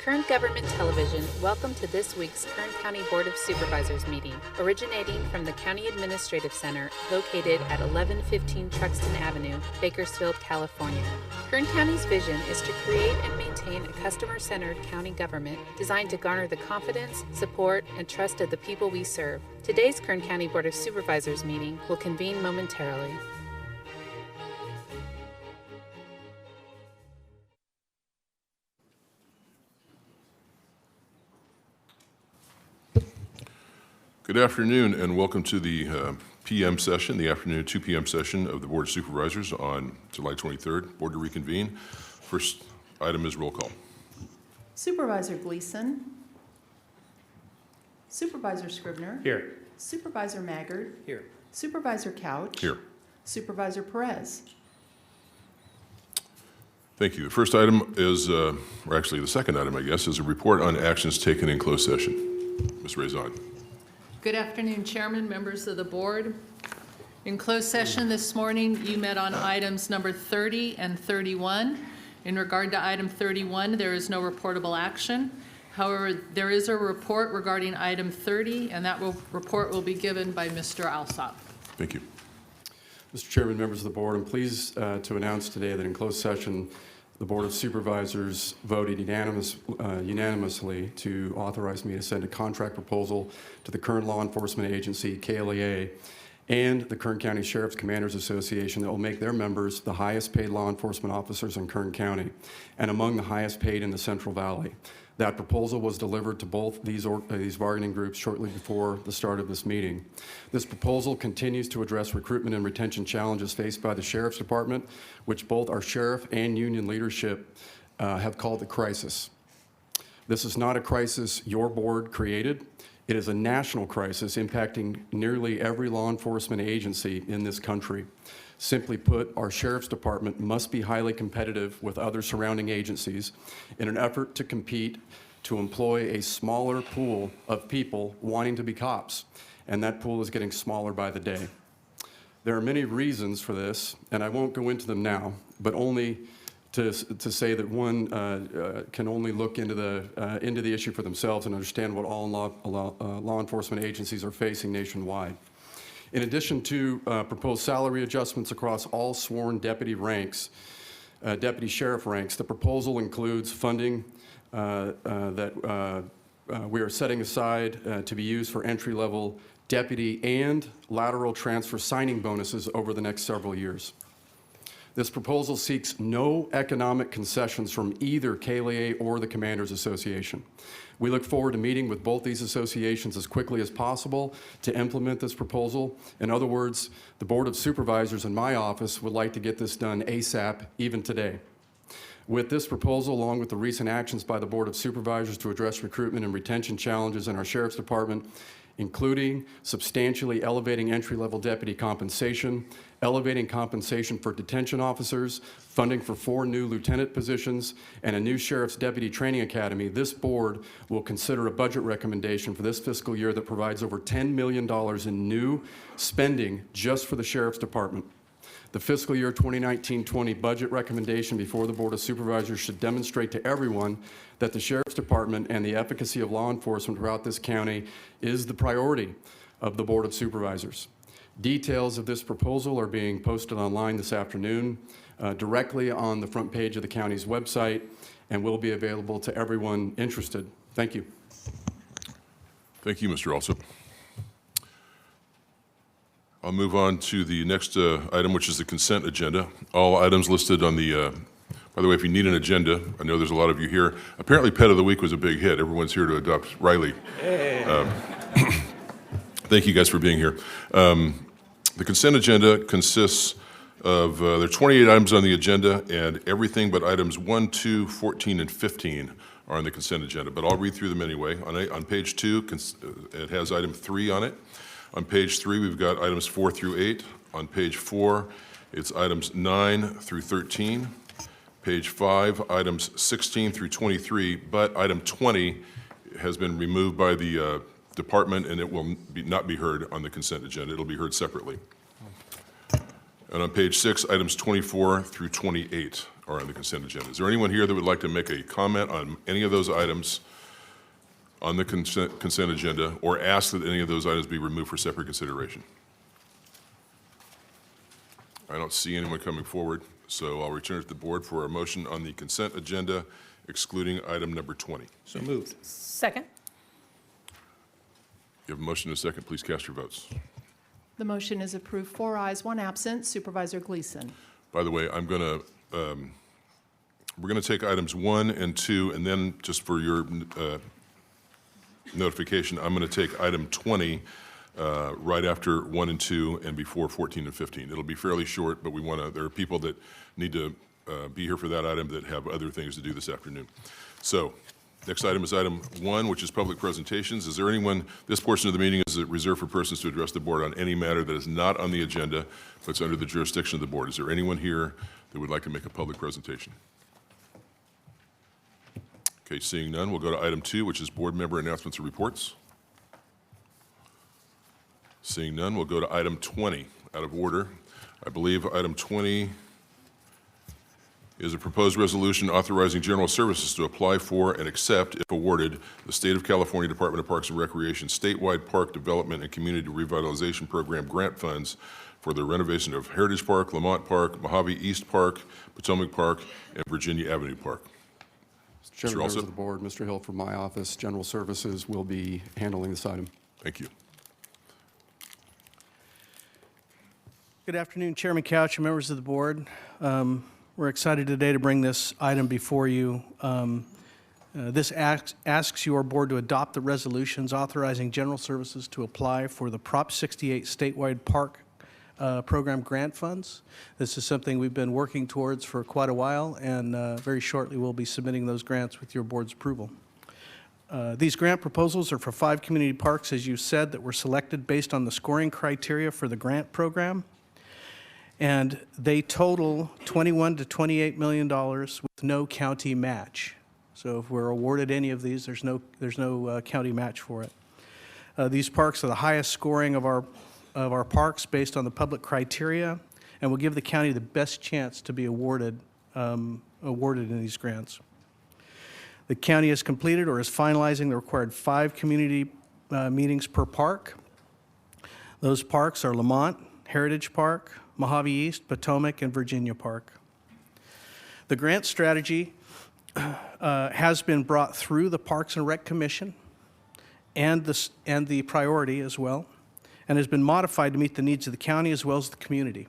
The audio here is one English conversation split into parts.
Kern Government Television, welcome to this week's Kern County Board of Supervisors meeting, originating from the County Administrative Center located at 1115 Truxtun Avenue, Bakersfield, California. Kern County's vision is to create and maintain a customer-centered county government designed to garner the confidence, support, and trust of the people we serve. Today's Kern County Board of Supervisors meeting will convene momentarily. Good afternoon and welcome to the PM session, the afternoon 2 p.m. session of the Board of Supervisors on July 23rd. Board to reconvene. First item is roll call. Supervisor Gleason. Supervisor Scribner. Here. Supervisor Maggard. Here. Supervisor Couch. Here. Supervisor Perez. Thank you. The first item is, or actually the second item, I guess, is a report on actions taken in closed session. Ms. Rezon. Good afternoon, Chairman, members of the board. In closed session this morning, you met on items number 30 and 31. In regard to item 31, there is no reportable action. However, there is a report regarding item 30, and that report will be given by Mr. Alsop. Thank you. Mr. Chairman, members of the board, I'm pleased to announce today that in closed session, the Board of Supervisors voted unanimously to authorize me to send a contract proposal to the Kern Law Enforcement Agency, KLEA, and the Kern County Sheriff's Commanders Association that will make their members the highest paid law enforcement officers in Kern County and among the highest paid in the Central Valley. That proposal was delivered to both these bargaining groups shortly before the start of this meeting. This proposal continues to address recruitment and retention challenges faced by the Sheriff's Department, which both our sheriff and union leadership have called a crisis. This is not a crisis your board created. It is a national crisis impacting nearly every law enforcement agency in this country. Simply put, our Sheriff's Department must be highly competitive with other surrounding agencies in an effort to compete to employ a smaller pool of people wanting to be cops, and that pool is getting smaller by the day. There are many reasons for this, and I won't go into them now, but only to say that one can only look into the issue for themselves and understand what all law enforcement agencies are facing nationwide. In addition to proposed salary adjustments across all sworn deputy ranks, deputy sheriff ranks, the proposal includes funding that we are setting aside to be used for entry-level deputy and lateral transfer signing bonuses over the next several years. This proposal seeks no economic concessions from either KLEA or the Commanders Association. We look forward to meeting with both these associations as quickly as possible to implement this proposal. In other words, the Board of Supervisors in my office would like to get this done ASAP, even today. With this proposal, along with the recent actions by the Board of Supervisors to address recruitment and retention challenges in our Sheriff's Department, including substantially elevating entry-level deputy compensation, elevating compensation for detention officers, funding for 4 new lieutenant positions, and a new sheriff's deputy training academy, this board will consider a budget recommendation for this fiscal year that provides over $10 million in new spending just for the Sheriff's Department. The fiscal year 2019-20 budget recommendation before the Board of Supervisors should demonstrate to everyone that the Sheriff's Department and the efficacy of law enforcement throughout this county is the priority of the Board of Supervisors. Details of this proposal are being posted online this afternoon directly on the front page of the county's website and will be available to everyone interested. Thank you. Thank you, Mr. Alsop. I'll move on to the next item, which is the consent agenda. All items listed on the, by the way, if you need an agenda, I know there's a lot of you here. Apparently Pet of the Week was a big hit. Everyone's here to adopt Riley. Hey. Thank you guys for being here. The consent agenda consists of, there are 28 items on the agenda, and everything but items 1, 2, 14, and 15 are on the consent agenda, but I'll read through them anyway. On page 2, it has item 3 on it. On page 3, we've got items 4 through 8. On page 4, it's items 9 through 13. Page 5, items 16 through 23, but item 20 has been removed by the department, and it will not be heard on the consent agenda. It'll be heard separately. And on page 6, items 24 through 28 are on the consent agenda. Is there anyone here that would like to make a comment on any of those items on the consent agenda, or ask that any of those items be removed for separate consideration? I don't see anyone coming forward, so I'll return it to the board for a motion on the consent agenda, excluding item number 20. So moved. Second. You have a motion and a second. Please cast your votes. The motion is approved, 4 ayes, 1 absent. Supervisor Gleason. By the way, we're going to take items 1 and 2, and then just for your notification, I'm going to take item 20 right after 1 and 2 and before 14 and 15. It'll be fairly short, but there are people that need to be here for that item that have other things to do this afternoon. So, next item is item 1, which is public presentations. Is there anyone, this portion of the meeting is reserved for persons to address the board on any matter that is not on the agenda, but it's under the jurisdiction of the board. Is there anyone here that would like to make a public presentation? Okay, seeing none, we'll go to item 2, which is board member announcements and reports. Seeing none, we'll go to item 20, out of order. I believe item 20 is a proposed resolution authorizing general services to apply for and accept, if awarded, the State of California Department of Parks and Recreation statewide park development and community revitalization program grant funds for the renovation of Heritage Park, Lamont Park, Mojave East Park, Potomac Park, and Virginia Avenue Park. Mr. Chairman, members Alsop? of the board, Mr. Hill from my office, General Services, will be handling this item. Thank you. Good afternoon, Chairman Couch and members of the board. We're excited today to bring this item before you. This asks your board to adopt the resolutions authorizing general services to apply for the Prop 68 statewide park program grant funds. This is something we've been working towards for quite a while, and very shortly we'll be submitting those grants with your board's approval. These grant proposals are for 5 community parks, as you said, that were selected based on the scoring criteria for the grant program. And they total $21 to $28 million with no county match. So if we're awarded any of these, there's no county match for it. These parks are the highest scoring of our parks based on the public criteria, and will give the county the best chance to be awarded in these grants. The county has completed or is finalizing the required 5 community meetings per park. Those parks are Lamont, Heritage Park, Mojave East, Potomac, and Virginia Park. The grant strategy has been brought through the Parks and Rec Commission and the priority as well, and has been modified to meet the needs of the county as well as the community.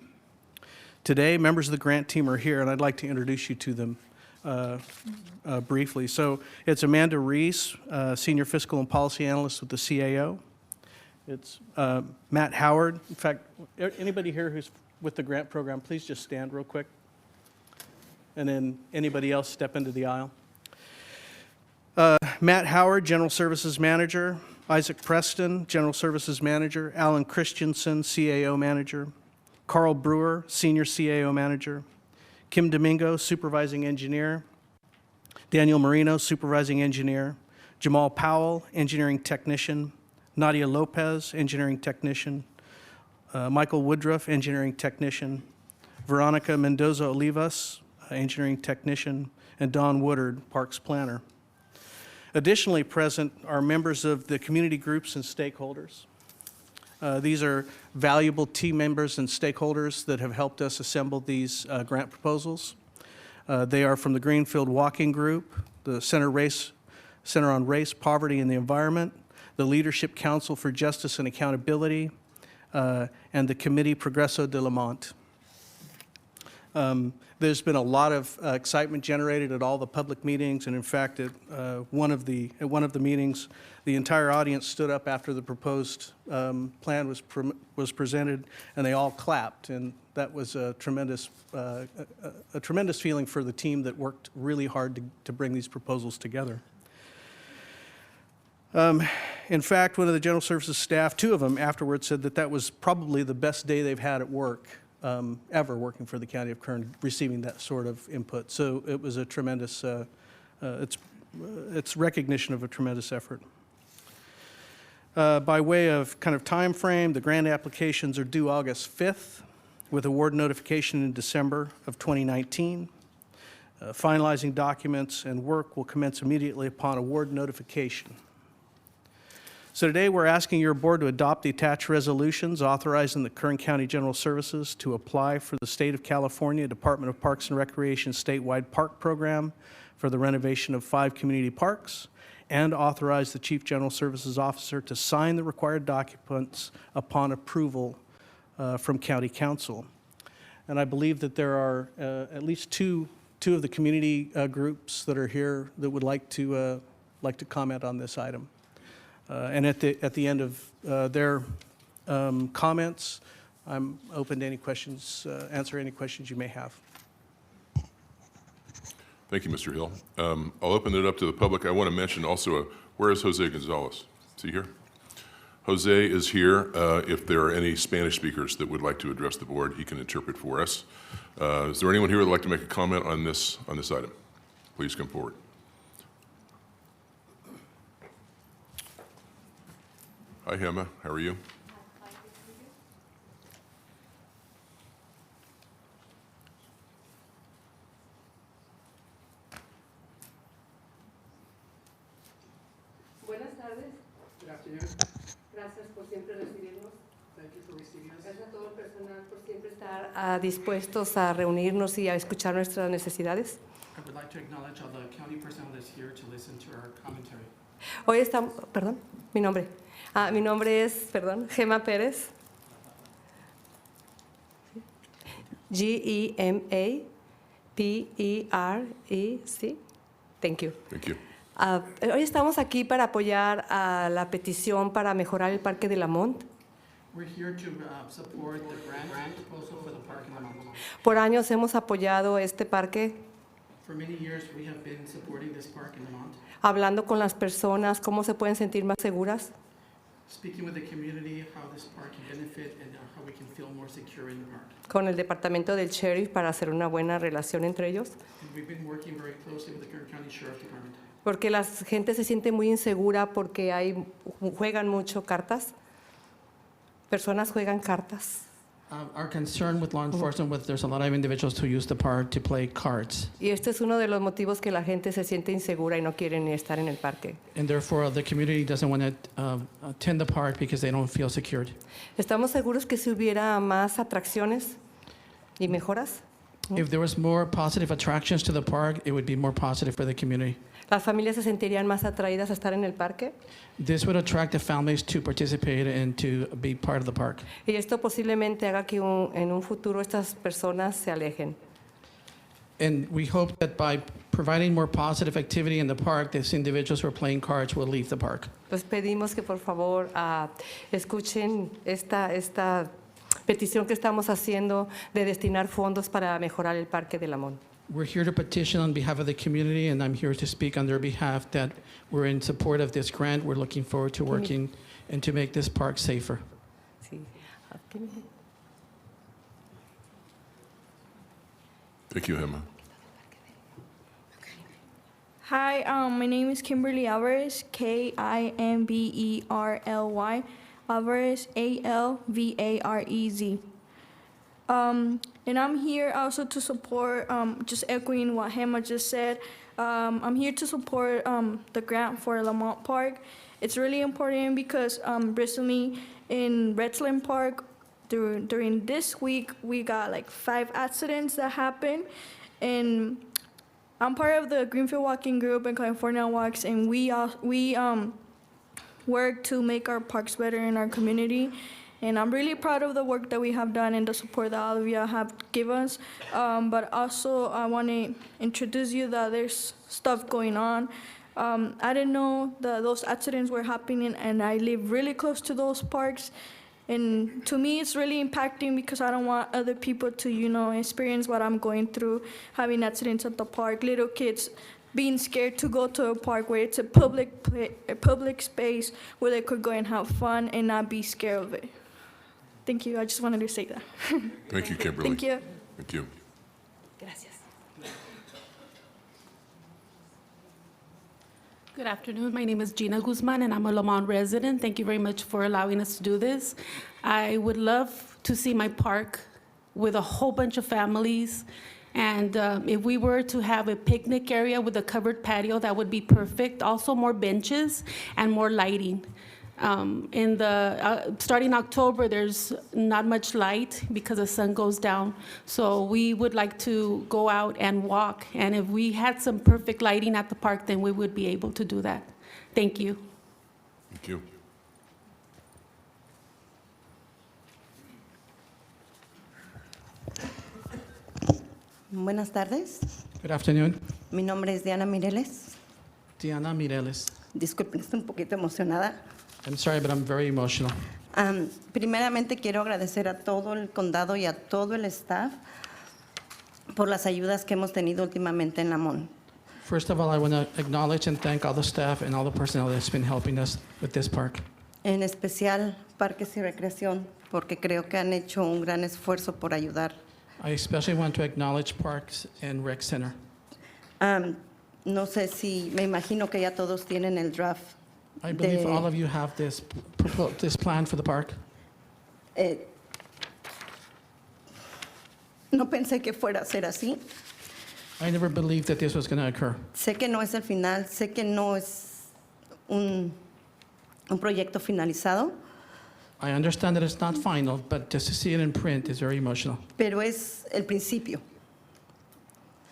Today, members of the grant team are here, and I'd like to introduce you to them briefly. So it's Amanda Reese, Senior Fiscal and Policy Analyst with the CAO. It's Matt Howard. In fact, anybody here who's with the grant program, please just stand real quick. And then anybody else step into the aisle. Matt Howard, General Services Manager. Isaac Preston, General Services Manager. Alan Christensen, CAO Manager. Carl Brewer, Senior CAO Manager. Kim Domingo, Supervising Engineer. Daniel Marino, Supervising Engineer. Jamal Powell, Engineering Technician. Nadia Lopez, Engineering Technician. Michael Woodruff, Engineering Technician. Veronica Mendoza-Olivas, Engineering Technician. And Don Woodard, Parks Planner. Additionally present are members of the community groups and stakeholders. These are valuable team members and stakeholders that have helped us assemble these grant proposals. They are from the Greenfield Walking Group, the Center on Race, Poverty, and the Environment, the Leadership Council for Justice and Accountability, and the Committee Progreso de Lamont. There's been a lot of excitement generated at all the public meetings, and in fact, at one of the meetings, the entire audience stood up after the proposed plan was presented, and they all clapped, and that was a tremendous feeling for the team that worked really hard to bring these proposals together. In fact, one of the General Services staff, 2 of them afterwards, said that was probably the best day they've had at work ever working for the County of Kern, receiving that sort of input. So it was a tremendous, it's recognition of a tremendous effort. By way of kind of time frame, the grant applications are due August 5th with award notification in December of 2019. Finalizing documents and work will commence immediately upon award notification. So today, we're asking your board to adopt the attached resolutions authorizing the Kern County General Services to apply for the State of California Department of Parks and Recreation statewide park program for the renovation of 5 community parks, and authorize the Chief General Services Officer to sign the required documents upon approval from County Council. And I believe that there are at least two of the community groups that are here that would like to comment on this item. And at the end of their comments, I'm open to any questions, answer any questions you may have. Thank you, Mr. Hill. I'll open it up to the public. I want to mention also, where is Jose Gonzalez? Is he here? Jose is here. If there are any Spanish speakers that would like to address the board, he can interpret for us. Is there anyone here who would like to make a comment on this item? Please come forward. Hi, Gemma. How are you? Buenas tardes. Good afternoon. Gracias por siempre recibirnos. Thank you for receiving us. Gracias a todo el personal por siempre estar dispuestos a reunirnos y a escuchar nuestras necesidades. I would like to acknowledge all the county personnel that's here to listen to our commentary. Hoy estamos, perdón, mi nombre. Mi nombre es, perdón, Gemma Pérez. G-E-M-A-P-E-R-E-C. Thank you. Thank you. Hoy estamos aquí para apoyar a la petición para mejorar el Parque de Lamont. We're here to support the grant proposal for the park in Lamont. Por años hemos apoyado este parque, For many years, we have been supporting this park in Lamont, hablando con las personas, cómo se pueden sentir más seguras. speaking with the community, how this park can benefit and how we can feel more secure in the park. Con el departamento del sheriff para hacer una buena relación entre ellos, And we've been working very closely with the Kern County Sheriff Department porque la gente se siente muy insegura porque juegan mucho cartas. Personas juegan cartas. Our concern with law enforcement, there's a lot of individuals who use the park to play cards. Y este es uno de los motivos que la gente se siente insegura y no quiere ni estar en el parque. And therefore, the community doesn't want to attend the park because they don't feel secured. ¿Estamos seguros que si hubiera más atracciones y mejoras, If there was more positive attractions to the park, it would be more positive for the community. las familias se sentirían más atraídas a estar en el parque? This would attract the families to participate and to be part of the park. Y esto posiblemente haga que en un futuro estas personas se alejen. And we hope that by providing more positive activity in the park, these individuals who are playing cards will leave the park. Les pedimos que por favor escuchen esta petición que estamos haciendo de destinar fondos para mejorar el Parque de Lamont. We're here to petition on behalf of the community, and I'm here to speak on their behalf that we're in support of this grant. We're looking forward to working and to make this park safer. Sí. Thank you, Gemma. Hi, my name is Kimberly Alvarez, K-I-M-B-E-R-L-Y, Alvarez, A-L-V-A-R-E-Z. And I'm here also to support, just echoing what Gemma just said, I'm here to support the grant for Lamont Park. It's really important because recently in Redland Park, during this week, we got like 5 accidents that happened. And I'm part of the Greenfield Walking Group and California Walks, and we work to make our parks better in our community. And I'm really proud of the work that we have done and the support that all of you have given us. But also, I want to introduce you that there's stuff going on. I didn't know that those accidents were happening, and I live really close to those parks. And to me, it's really impacting because I don't want other people to, experience what I'm going through, having accidents at the park, little kids being scared to go to a park where it's a public space where they could go and have fun and not be scared of it. Thank you. I just wanted to say that. Thank you, Kimberly. Thank you. Thank you. Gracias. Good afternoon. My name is Gina Guzman, and I'm a Lamont resident. Thank you very much for allowing us to do this. I would love to see my park with a whole bunch of families And if we were to have a picnic area with a covered patio, that would be perfect. Also more benches and more lighting. Starting October, there's not much light because the sun goes down. So we would like to go out and walk. And if we had some perfect lighting at the park, then we would be able to do that. Thank you. Thank you. Buenas tardes. Good afternoon. Mi nombre es Diana Mireles. Diana Mireles. Disculpen, estoy un poquito emocionada. I'm sorry, but I'm very emotional. Primeramente quiero agradecer a todo el condado y a todo el staff por las ayudas que hemos tenido últimamente en Lamón. First of all, I want to acknowledge and thank all the staff and all the personnel that's been helping us with this park. En especial Parques y Recreación, porque creo que han hecho un gran esfuerzo por ayudar. I especially want to acknowledge Parks and Rec Center. No sé si, me imagino que ya todos tienen el draft. I believe all of you have this plan for the park. No pensé que fuera a ser así. I never believed that this was going to occur. Sé que no es el final, sé que no es un proyecto finalizado, I understand that it's not final, but just to see it in print is very emotional. pero es el principio.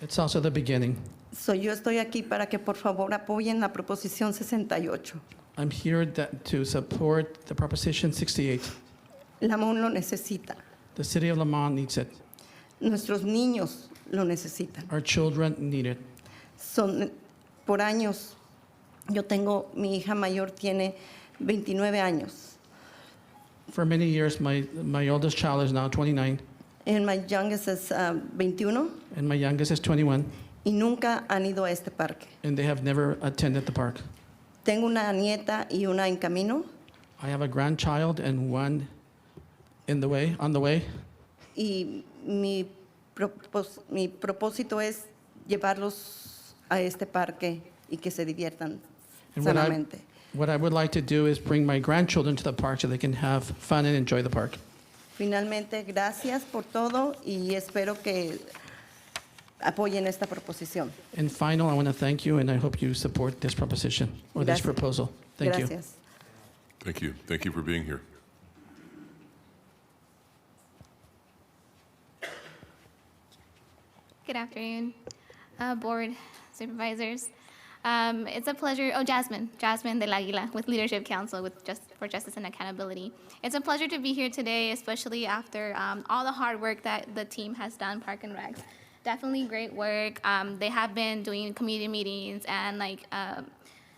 It's also the beginning. Yo estoy aquí para que por favor apoyen la proposición 68. I'm here to support the Proposition 68. Lamón lo necesita. The city of Lamont needs it. Nuestros niños lo necesitan. Our children need it. Por años, mi hija mayor tiene 29 años. For many years, my oldest child is now 29, And my youngest is 21 and my youngest is 21, y nunca han ido a este parque. and they have never attended the park. Tengo una nieta y una en camino I have a grandchild and one on the way. y mi propósito es llevarlos a este parque y que se diviertan And sanamente. what I would like to do is bring my grandchildren to the park so they can have fun and enjoy the park. Finalmente, gracias por todo y espero que apoyen esta proposición. And final, I want to thank you, and I hope you support this proposition or this Gracias. proposal. Thank you. Gracias. Thank you. Thank you for being here. Good afternoon, board, supervisors. It's a pleasure. Jasmine Del Aguila with Leadership Council for Justice and Accountability. It's a pleasure to be here today, especially after all the hard work that the team has done, Park and Recs. Definitely great work. They have been doing community meetings, and like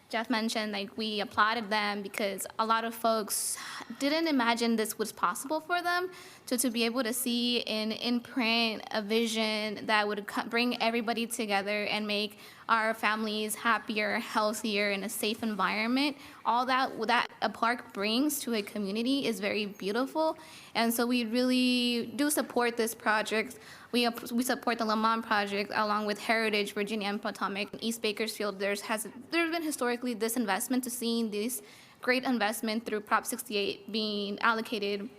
Jeff mentioned, we applauded them because a lot of folks didn't imagine this was possible for them. To be able to see in print a vision that would bring everybody together and make our families happier, healthier, in a safe environment, all that a park brings to a community is very beautiful. And so we really do support this project. We support the Lamont project along with Heritage, Virginia and Potomac, and East Bakersfield. There's been historically this investment to seeing this great investment through Prop 68 being allocated,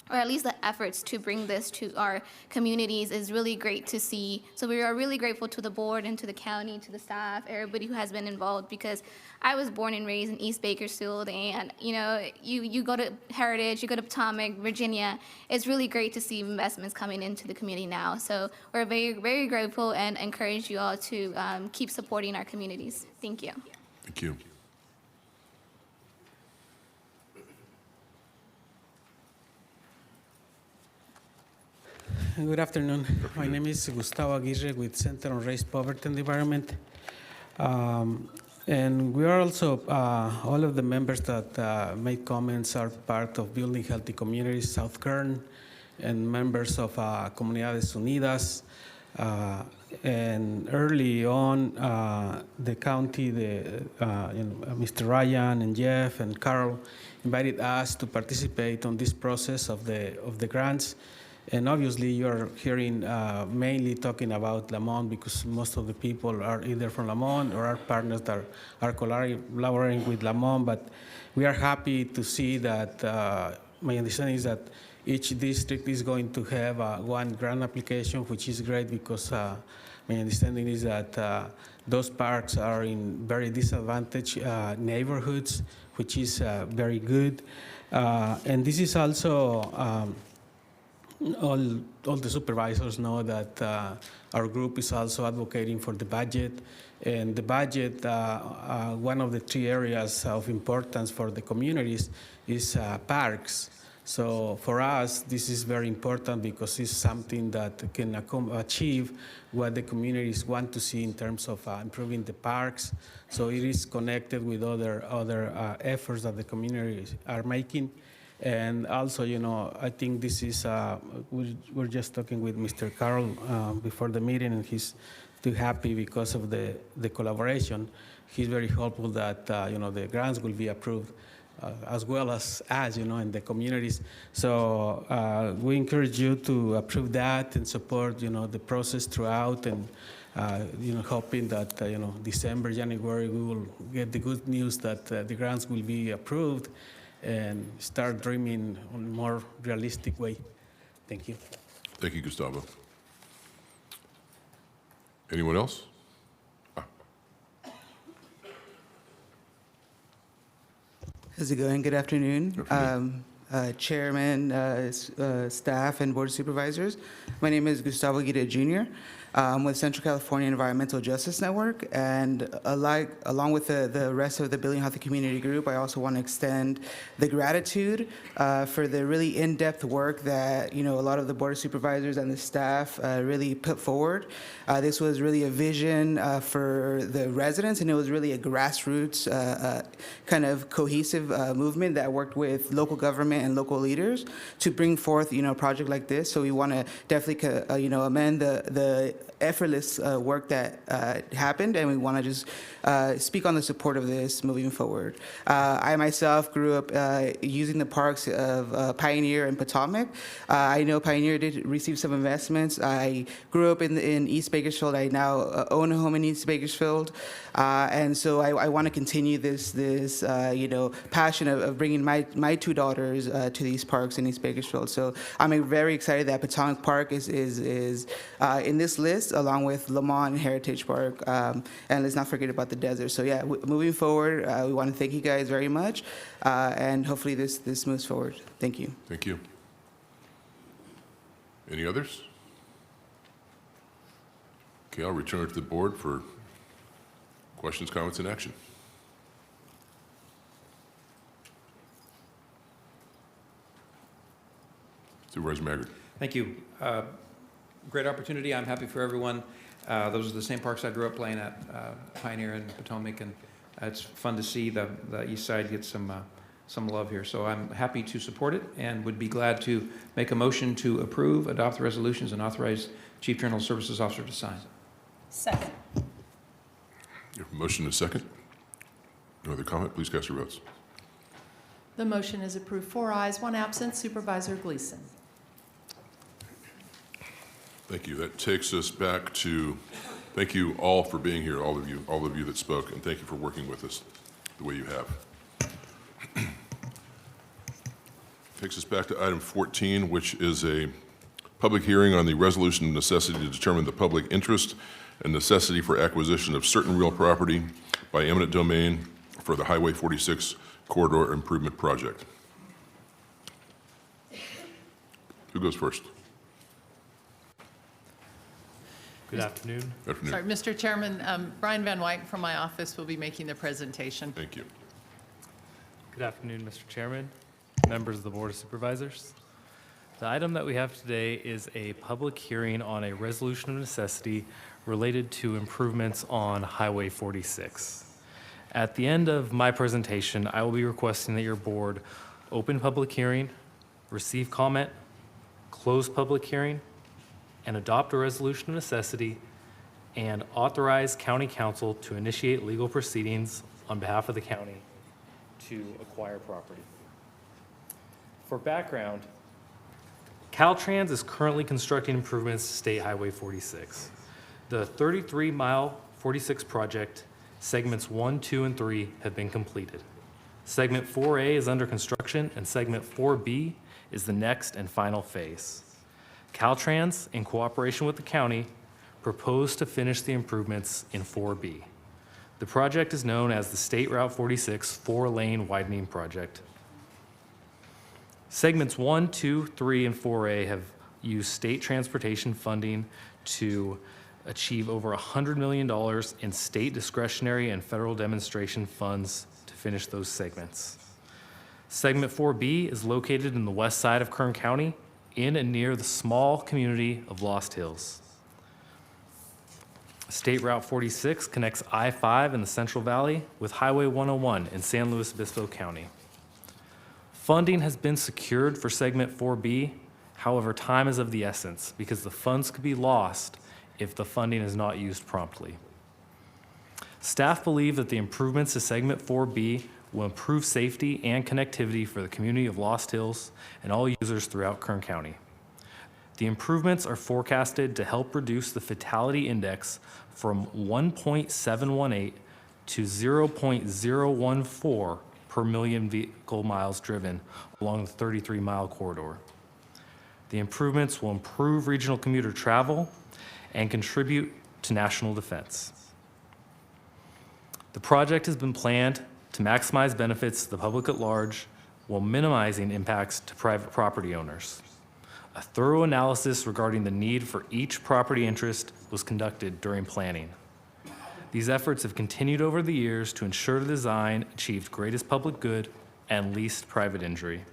or at least the efforts to bring this to our communities is really great to see. So we are really grateful to the board and to the county, to the staff, everybody who has been involved, because I was born and raised in East Bakersfield, and you go to Heritage, you go to Potomac, Virginia, it's really great to see investments coming into the community now. So we're very, very grateful and encourage you all to keep supporting our communities. Thank you. Thank you. Good afternoon. My name is Gustavo Aguirre with Center on Race, Poverty, and Environment. And we are also, all of the members that made comments are part of Building Healthy Communities, South Kern, and members of Comunidades Unidas. And early on, the county, Mr. Ryan and Jeff and Carol invited us to participate on this process of the grants. And obviously, you're hearing mainly talking about Lamont because most of the people are either from Lamont or are partners that are collaborating with Lamont. But we are happy to see that my understanding is that Each district is going to have one grant application, which is great because my understanding is that those parks are in very disadvantaged neighborhoods, which is very good. And this is also, all the supervisors know that our group is also advocating for the budget. And the budget, one of the 3 areas of importance for the communities is parks. So for us, this is very important because it's something that can achieve what the communities want to see in terms of improving the parks. So it is connected with other efforts that the communities are making. And also, you know, I think this is, we're just talking with Mr. Carl before the meeting, and he's too happy because of the collaboration. He's very hopeful that, you know, the grants will be approved as well as, you know, in the communities. So we encourage you to approve that and support, you know, the process throughout, and, you know, hoping that, you know, December, January, we will get the good news that the grants will be approved and start dreaming on a more realistic way. Thank you. Thank you, Gustavo. Anyone else? How's it going? Good afternoon. Chairman, staff, and Board of Supervisors. My name is Gustavo Guida Jr. I'm with Central California Environmental Justice Network, and along with the rest of the Building Healthy Community Group, I also want to extend the gratitude for the really in-depth work that, you know, a lot of the Board of Supervisors and the staff really put forward. This was really a vision for the residents, and it was really a grassroots kind of cohesive movement that worked with local government and local leaders to bring forth, you know, a project like this. So we want to definitely, you know, amend the effortless work that happened, and we want to just speak on the support of this moving forward. I myself grew up using the parks of Pioneer and Potomac. I know Pioneer did receive some investments. I grew up in East Bakersfield. I now own a home in East Bakersfield, and so I want to continue this you know, passion of bringing my 2 daughters to these parks in East Bakersfield. So I'm very excited that Potomac Park is in this list, along with Lamont and Heritage Park, and let's not forget about the desert. So yeah, moving forward, we want to thank you guys very much, and hopefully this moves forward. Thank you. Thank you. Any others? Okay, I'll return it to the board for questions, comments, and action. Supervisor Maggard. Thank you. Great opportunity. I'm happy for everyone. Those are the same parks I grew up playing at, Pioneer and Potomac, and it's fun to see the east side get some love here. So I'm happy to support it and would be glad to make a motion to approve, adopt the resolutions, and authorize Chief General Services Officer to sign. Second. You have a motion and a second. No other comment? Please cast your votes. The motion is approved. 4 ayes, 1 absent. Supervisor Gleason. Thank you. That takes us back to, thank you all for being here, all of you that spoke, and thank you for working with us the way you have. Takes us back to item 14, which is a public hearing on the resolution of necessity to determine the public interest and necessity for acquisition of certain real property by eminent domain for the Highway 46 Corridor Improvement Project. Who goes first? Good afternoon. Good afternoon. Sorry, Mr. Chairman, Brian Van Wyk from my office will be making the presentation. Thank you. Good afternoon, Mr. Chairman, members of the Board of Supervisors. The item that we have today is a public hearing on a resolution of necessity related to improvements on Highway 46. At the end of my presentation, I will be requesting that your board open public hearing, receive comment, close public hearing, and adopt a resolution of necessity, and authorize county council to initiate legal proceedings on behalf of the county to acquire property. For background, Caltrans is currently constructing improvements to State Highway 46. The 33-mile 46 project, segments 1, 2, and 3 have been completed. Segment 4A is under construction, and segment 4B is the next and final phase. Caltrans, in cooperation with the county, proposed to finish the improvements in 4B. The project is known as the State Route 46 4-lane widening project. Segments 1, 2, 3, and 4A have used state transportation funding to achieve over $100 million in state discretionary and federal demonstration funds to finish those segments. Segment 4B is located in the west side of Kern County, in and near the small community of Lost Hills. State Route 46 connects I-5 in the Central Valley with Highway 101 in San Luis Obispo County. Funding has been secured for Segment 4B. However, time is of the essence because the funds could be lost if the funding is not used promptly. Staff believe that the improvements to Segment 4B will improve safety and connectivity for the community of Lost Hills and all users throughout Kern County. The improvements are forecasted to help reduce the fatality index from 1.718 to 0.014 per million vehicle miles driven along the 33-mile corridor. The improvements will improve regional commuter travel and contribute to national defense. The project has been planned to maximize benefits to the public at large while minimizing impacts to private property owners. A thorough analysis regarding the need for each property interest was conducted during planning. These efforts have continued over the years to ensure the design achieved greatest public good and least private injury.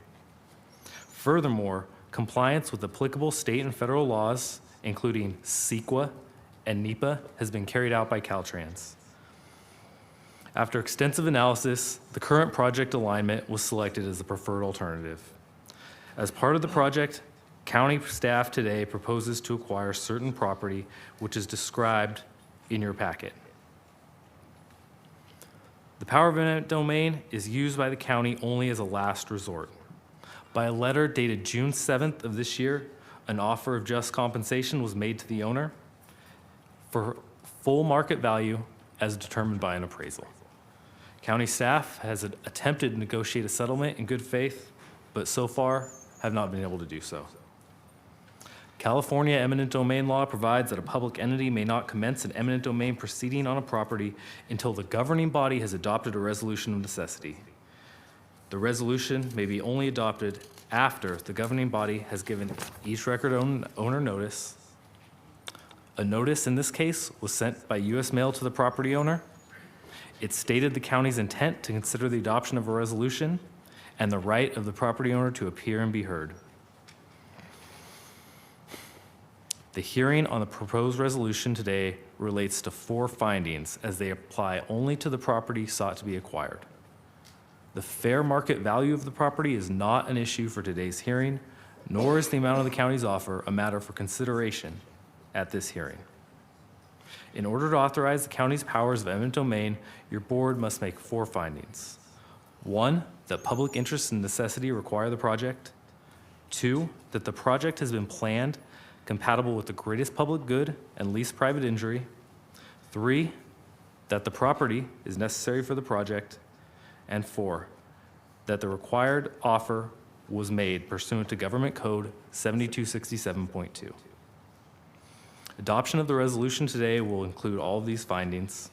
Furthermore, compliance with applicable state and federal laws, including CEQA and NEPA, has been carried out by Caltrans. After extensive analysis, the current project alignment was selected as the preferred alternative. As part of the project, county staff today proposes to acquire certain property which is described in your packet. The power of eminent domain is used by the county only as a last resort. By a letter dated June 7th of this year, an offer of just compensation was made to the owner for full market value as determined by an appraisal. County staff has attempted to negotiate a settlement in good faith, but so far have not been able to do so. California eminent domain law provides that a public entity may not commence an eminent domain proceeding on a property until the governing body has adopted a resolution of necessity. The resolution may be only adopted after the governing body has given each record owner notice. A notice in this case was sent by U.S. mail to the property owner. It stated the county's intent to consider the adoption of a resolution and the right of the property owner to appear and be heard. The hearing on the proposed resolution today relates to 4 findings as they apply only to the property sought to be acquired. The fair market value of the property is not an issue for today's hearing, nor is the amount of the county's offer a matter for consideration at this hearing. In order to authorize the county's powers of eminent domain, your board must make 4 findings. 1, that public interest and necessity require the project. 2, that the project has been planned compatible with the greatest public good and least private injury. 3, that the property is necessary for the project. And 4, that the required offer was made pursuant to Government Code 7267.2. Adoption of the resolution today will include all of these findings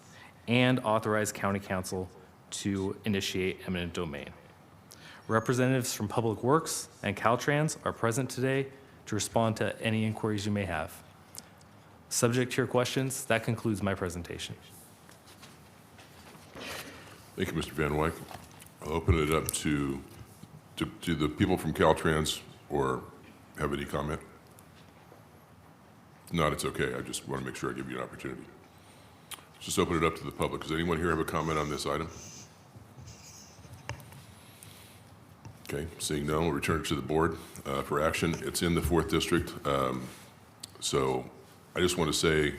and authorize County Council to initiate eminent domain. Representatives from Public Works and Caltrans are present today to respond to any inquiries you may have. Subject to your questions, that concludes my presentation. Thank you, Mr. Van Wyk. I'll open it up to the people from Caltrans or have any comment. If not, it's okay. I just want to make sure I give you an opportunity. Let's just open it up to the public. Does anyone here have a comment on this item? Okay, seeing none, we'll return it to the board for action. It's in the 4th District. So I just want to say,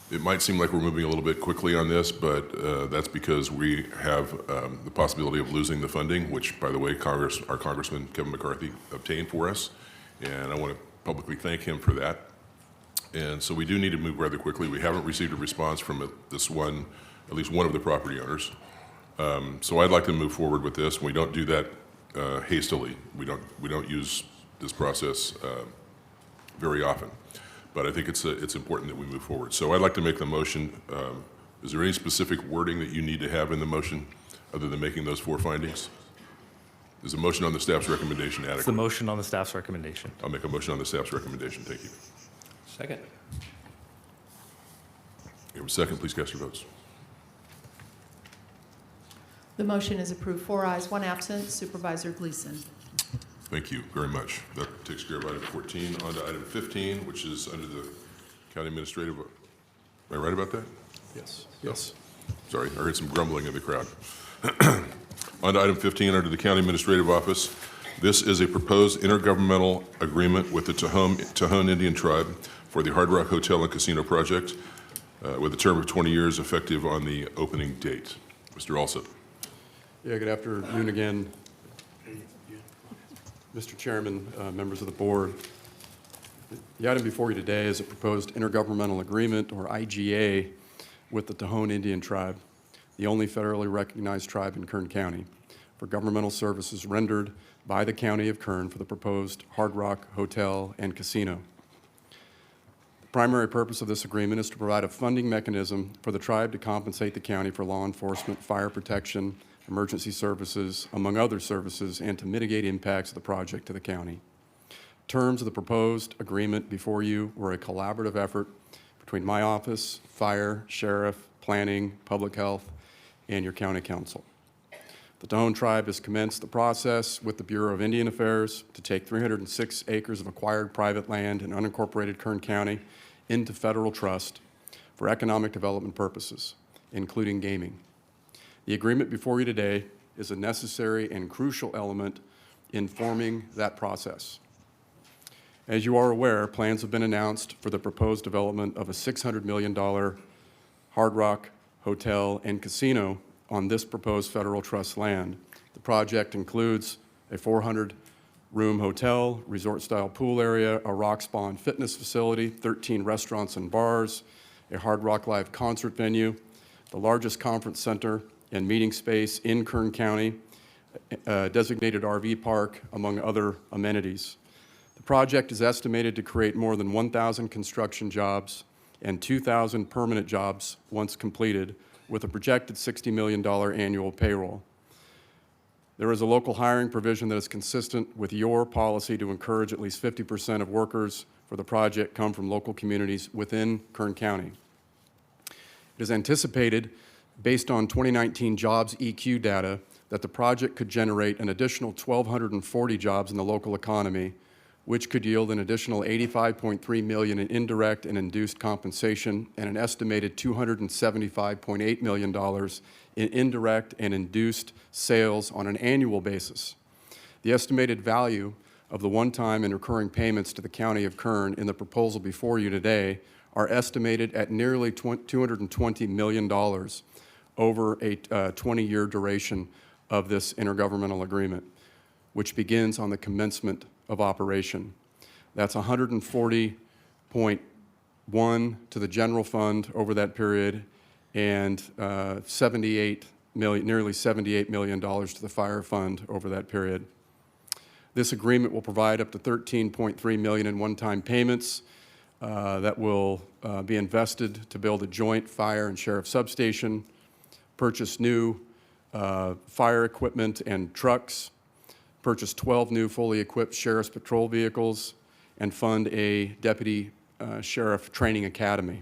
it might seem like we're moving a little bit quickly on this, but that's because we have the possibility of losing the funding, which, by the way, our Congressman Kevin McCarthy obtained for us, and I want to publicly thank him for that. And so we do need to move rather quickly. We haven't received a response from at least one of the property owners. So I'd like to move forward with this. When we don't do that hastily. We don't use this process very often, but I think it's important that we move forward. So I'd like to make the motion. Is there any specific wording that you need to have in the motion other than making those 4 findings? Is the motion on the staff's recommendation adequate? It's the motion on the staff's recommendation. I'll make a motion on the staff's recommendation. Thank you. Second. You have a second, please cast your votes. The motion is approved, 4 ayes, 1 absent. Supervisor Gleason. Thank you very much. That takes care of item 14. On to item 15, which is under the county administrative. Am I right about that? Yes. Yes. Sorry, I heard some grumbling in the crowd. On to item 15, under the County Administrative Office. This is a proposed intergovernmental agreement with the Tohon Indian Tribe for the Hard Rock Hotel and Casino project with a term of 20 years effective on the opening date. Mr. Alsop. Yeah, good afternoon again. Mr. Chairman, members of the board. The item before you today is a proposed intergovernmental agreement, or IGA, with the Tohon Indian Tribe, the only federally recognized tribe in Kern County, for governmental services rendered by the County of Kern for the proposed Hard Rock Hotel and Casino. The primary purpose of this agreement is to provide a funding mechanism for the tribe to compensate the county for law enforcement, fire protection, emergency services, among other services, and to mitigate impacts of the project to the county. Terms of the proposed agreement before you were a collaborative effort between my office, fire, sheriff, planning, public health, and your county council. The Tohon Tribe has commenced the process with the Bureau of Indian Affairs to take 306 acres of acquired private land in unincorporated Kern County into federal trust for economic development purposes, including gaming. The agreement before you today is a necessary and crucial element in forming that process. As you are aware, plans have been announced for the proposed development of a $600 million Hard Rock Hotel and Casino on this proposed federal trust land. The project includes a 400-room hotel, resort-style pool area, a rock spa and fitness facility, 13 restaurants and bars, a Hard Rock Live concert venue, the largest conference center and meeting space in Kern County, a designated RV park, among other amenities. The project is estimated to create more than 1,000 construction jobs and 2,000 permanent jobs once completed, with a projected $60 million annual payroll. There is a local hiring provision that is consistent with your policy to encourage at least 50% of workers for the project come from local communities within Kern County. It is anticipated, based on 2019 jobs EQ data, that the project could generate an additional 1,240 jobs in the local economy, which could yield an additional $85.3 million in indirect and induced compensation and an estimated $275.8 million in indirect and induced sales on an annual basis. The estimated value of the one-time and recurring payments to the County of Kern in the proposal before you today are estimated at nearly $220 million over a 20-year duration of this intergovernmental agreement, which begins on the commencement of operation. That's 140.1 to the general fund over that period, and nearly $78 million to the fire fund over that period. This agreement will provide up to $13.3 million in one-time payments that will be invested to build a joint fire and sheriff substation, purchase new fire equipment and trucks, purchase 12 new fully equipped sheriff's patrol vehicles, and fund a deputy sheriff training academy.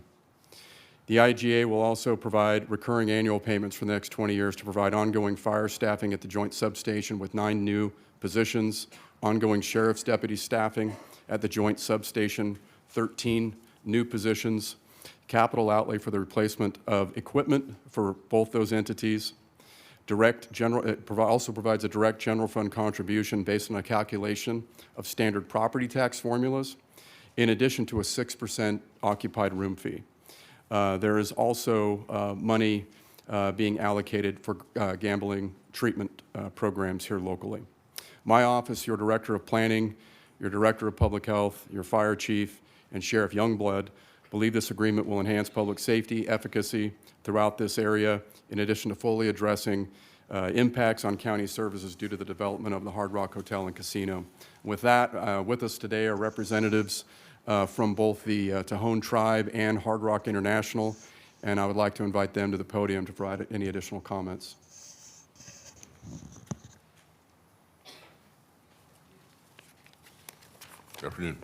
The IGA will also provide recurring annual payments for the next 20 years to provide ongoing fire staffing at the joint substation with 9 new positions, ongoing sheriff's deputy staffing at the joint substation, 13 new positions, capital outlay for the replacement of equipment for both those entities. It also provides a direct general fund contribution based on a calculation of standard property tax formulas, in addition to a 6% occupied room fee. There is also money being allocated for gambling treatment programs here locally. My office, your Director of Planning, your Director of Public Health, your Fire Chief, and Sheriff Youngblood believe this agreement will enhance public safety efficacy throughout this area, in addition to fully addressing impacts on county services due to the development of the Hard Rock Hotel and Casino. With that, with us today are representatives from both the Tejon Tribe and Hard Rock International, and I would like to invite them to the podium to provide any additional comments. Good afternoon.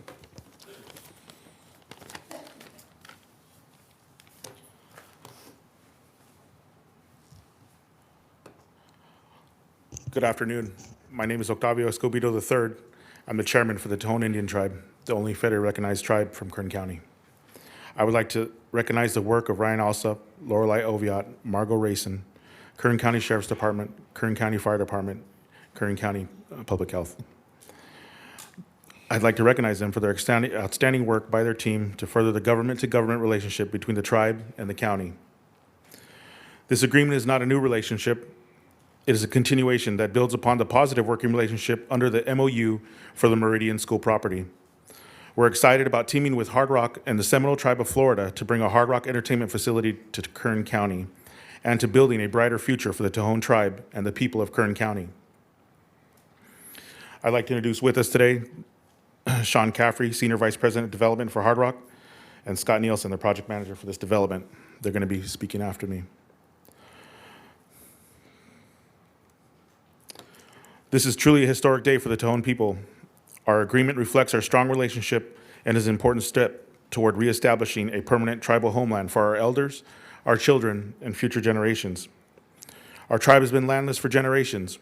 Good afternoon. My name is Octavio Escobedo III. I'm the chairman for the Tejon Indian Tribe, the only federally recognized tribe from Kern County. I would like to recognize the work of Ryan Alsop, Lorelei Oviatt, Margot Rayson, Kern County Sheriff's Department, Kern County Fire Department, Kern County Public Health. I'd like to recognize them for their outstanding work by their team to further the government-to-government relationship between the tribe and the county. This agreement is not a new relationship. It is a continuation that builds upon the positive working relationship under the MOU for the Meridian School property. We're excited about teaming with Hard Rock and the Seminole Tribe of Florida to bring a Hard Rock entertainment facility to Kern County and to building a brighter future for the Tejon Tribe and the people of Kern County. I'd like to introduce with us today Sean Caffrey, Senior Vice President of Development for Hard Rock, and Scott Nielsen, the project manager for this development. They're going to be speaking after me. This is truly a historic day for the Tejon people. Our agreement reflects our strong relationship and is an important step toward reestablishing a permanent tribal homeland for our elders, our children, and future generations. Our tribe has been landless for generations.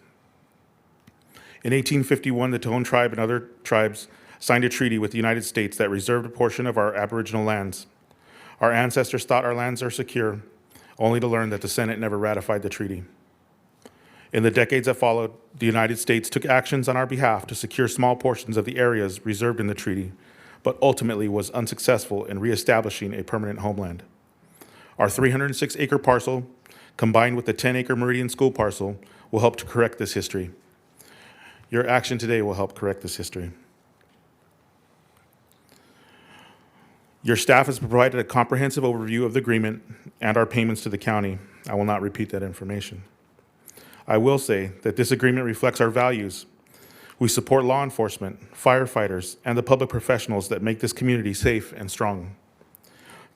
In 1851, the Tejon tribe and other tribes signed a treaty with the United States that reserved a portion of our Aboriginal lands. Our ancestors thought our lands are secure, only to learn that the Senate never ratified the treaty. In the decades that followed, the United States took actions on our behalf to secure small portions of the areas reserved in the treaty, but ultimately was unsuccessful in reestablishing a permanent homeland. Our 306-acre parcel, combined with the 10-acre Meridian School parcel, will help to correct this history. Your action today will help correct this history. Your staff has provided a comprehensive overview of the agreement and our payments to the county. I will not repeat that information. I will say that this agreement reflects our values. We support law enforcement, firefighters, and the public professionals that make this community safe and strong.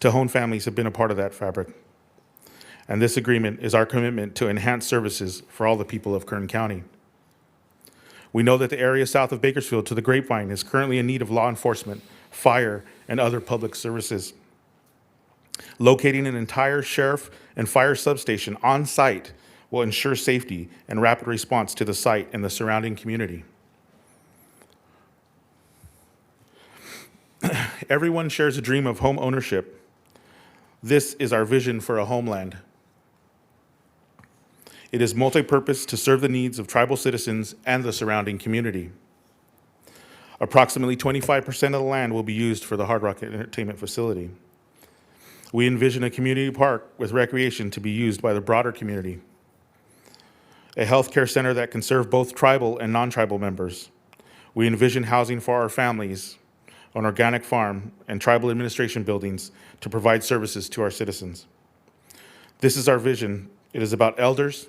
Tejon families have been a part of that fabric. And this agreement is our commitment to enhance services for all the people of Kern County. We know that the area south of Bakersfield to the Grapevine is currently in need of law enforcement, fire, and other public services. Locating an entire sheriff and fire substation on site will ensure safety and rapid response to the site and the surrounding community. Everyone shares a dream of home ownership. This is our vision for a homeland. It is multi-purpose to serve the needs of tribal citizens and the surrounding community. Approximately 25% of the land will be used for the Hard Rock Entertainment Facility. We envision a community park with recreation to be used by the broader community. A healthcare center that can serve both tribal and non-tribal members. We envision housing for our families, an organic farm, and tribal administration buildings to provide services to our citizens. This is our vision. It is about elders,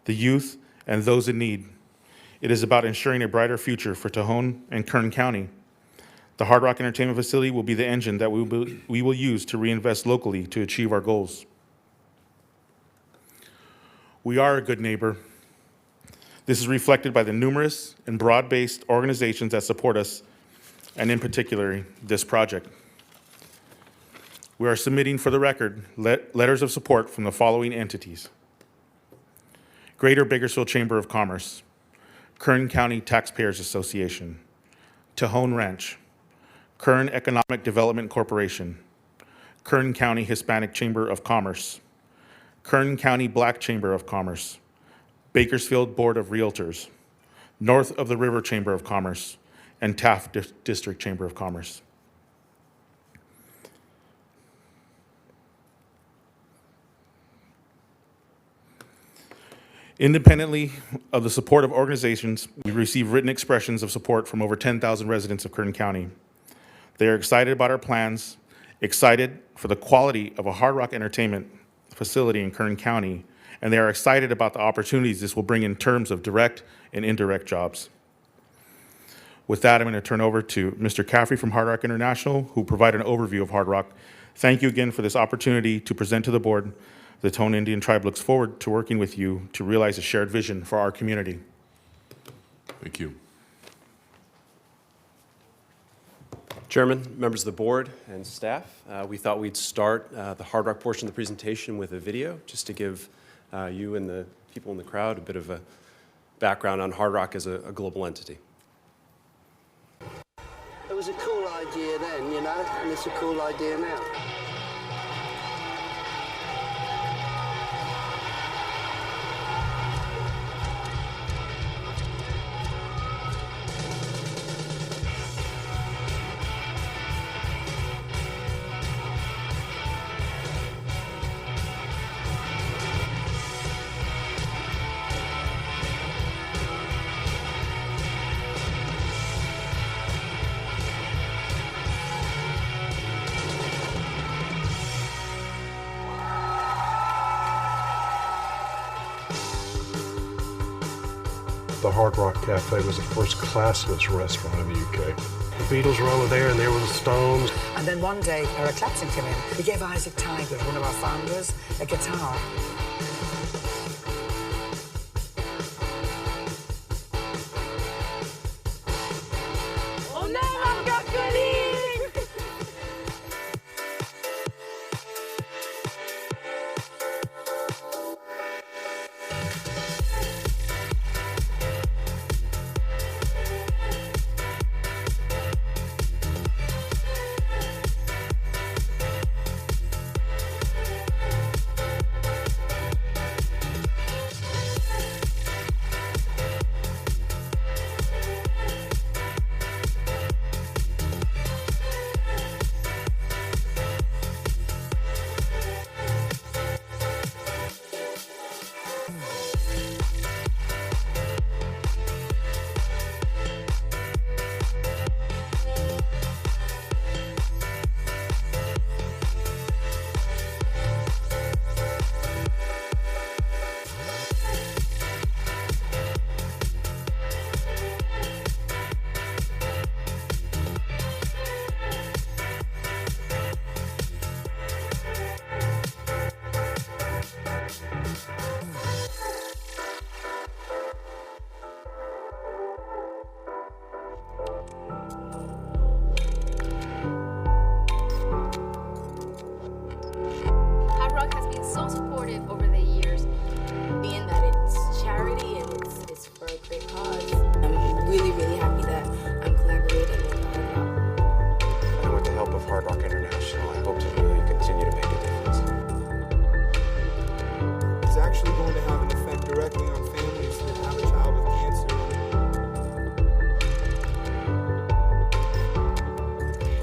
the youth, and those in need. It is about ensuring a brighter future for Tejon and Kern County. The Hard Rock Entertainment Facility will be the engine that we will use to reinvest locally to achieve our goals. We are a good neighbor. This is reflected by the numerous and broad-based organizations that support us, and in particular, this project. We are submitting for the record letters of support from the following entities: Greater Bakersfield Chamber of Commerce, Kern County Taxpayers Association, Tejon Ranch, Kern Economic Development Corporation, Kern County Hispanic Chamber of Commerce, Kern County Black Chamber of Commerce, Bakersfield Board of Realtors, North of the River Chamber of Commerce, and Taft District Chamber of Commerce. Independently of the support of organizations, we receive written expressions of support from over 10,000 residents of Kern County. They are excited about our plans, excited for the quality of a Hard Rock Entertainment facility in Kern County, and they are excited about the opportunities this will bring in terms of direct and indirect jobs. With that, I'm going to turn over to Mr. Caffrey from Hard Rock International, who will provide an overview of Hard Rock. Thank you again for this opportunity to present to the board. The Tone Indian Tribe looks forward to working with you to realize a shared vision for our community. Thank you. Chairman, members of the board, and staff, we thought we'd start the Hard Rock portion of the presentation with a video just to give you and the people in the crowd a bit of a background on Hard Rock as a global entity. It was a cool idea then, you know, and it's a cool idea now. The Hard Rock Cafe was a first-classless restaurant in the UK. The Beatles were over there, and there were the Stones. And then one day, Eric Clapton came in. He gave Isaac Tiger, one of our founders, a guitar.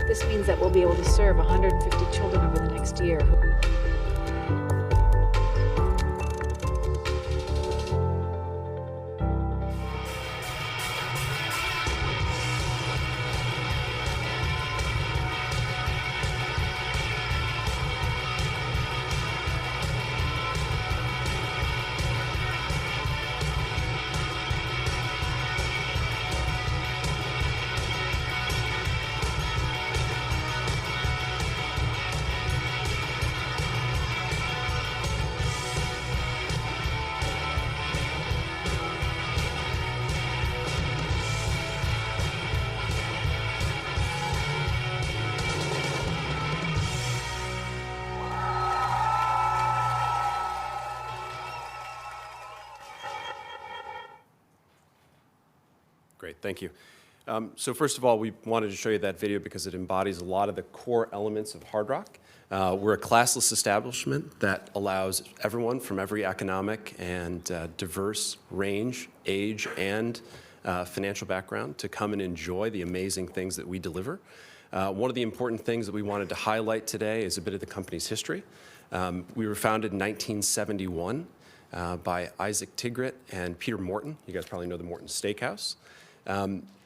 This means that we'll be able to serve 150 children over the next year. Great, thank you. So first of all, we wanted to show you that video because it embodies a lot of the core elements of Hard Rock. We're a classless establishment that allows everyone from every economic and diverse range, age, and financial background to come and enjoy the amazing things that we deliver. One of the important things that we wanted to highlight today is a bit of the company's history. We were founded in 1971 by Isaac Tigrit and Peter Morton. You guys probably know the Morton Steakhouse.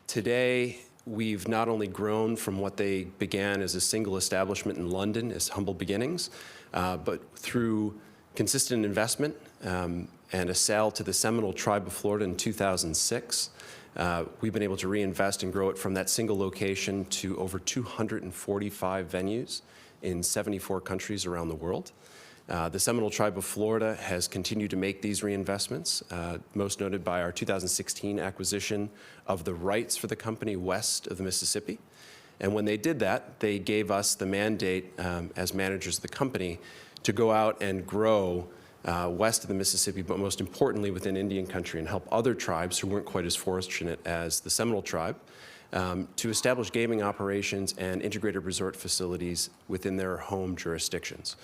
Today, we've not only grown from what they began as a single establishment in London as humble beginnings, but through consistent investment and a sale to the Seminole Tribe of Florida in 2006. We've been able to reinvest and grow it from that single location to over 245 venues in 74 countries around the world. The Seminole Tribe of Florida has continued to make these reinvestments, most noted by our 2016 acquisition of the rights for the company west of the Mississippi. And when they did that, they gave us the mandate as managers of the company to go out and grow west of the Mississippi, but most importantly within Indian country, and help other tribes who weren't quite as fortunate as the Seminole Tribe to establish gaming operations and integrated resort facilities within their home jurisdictions.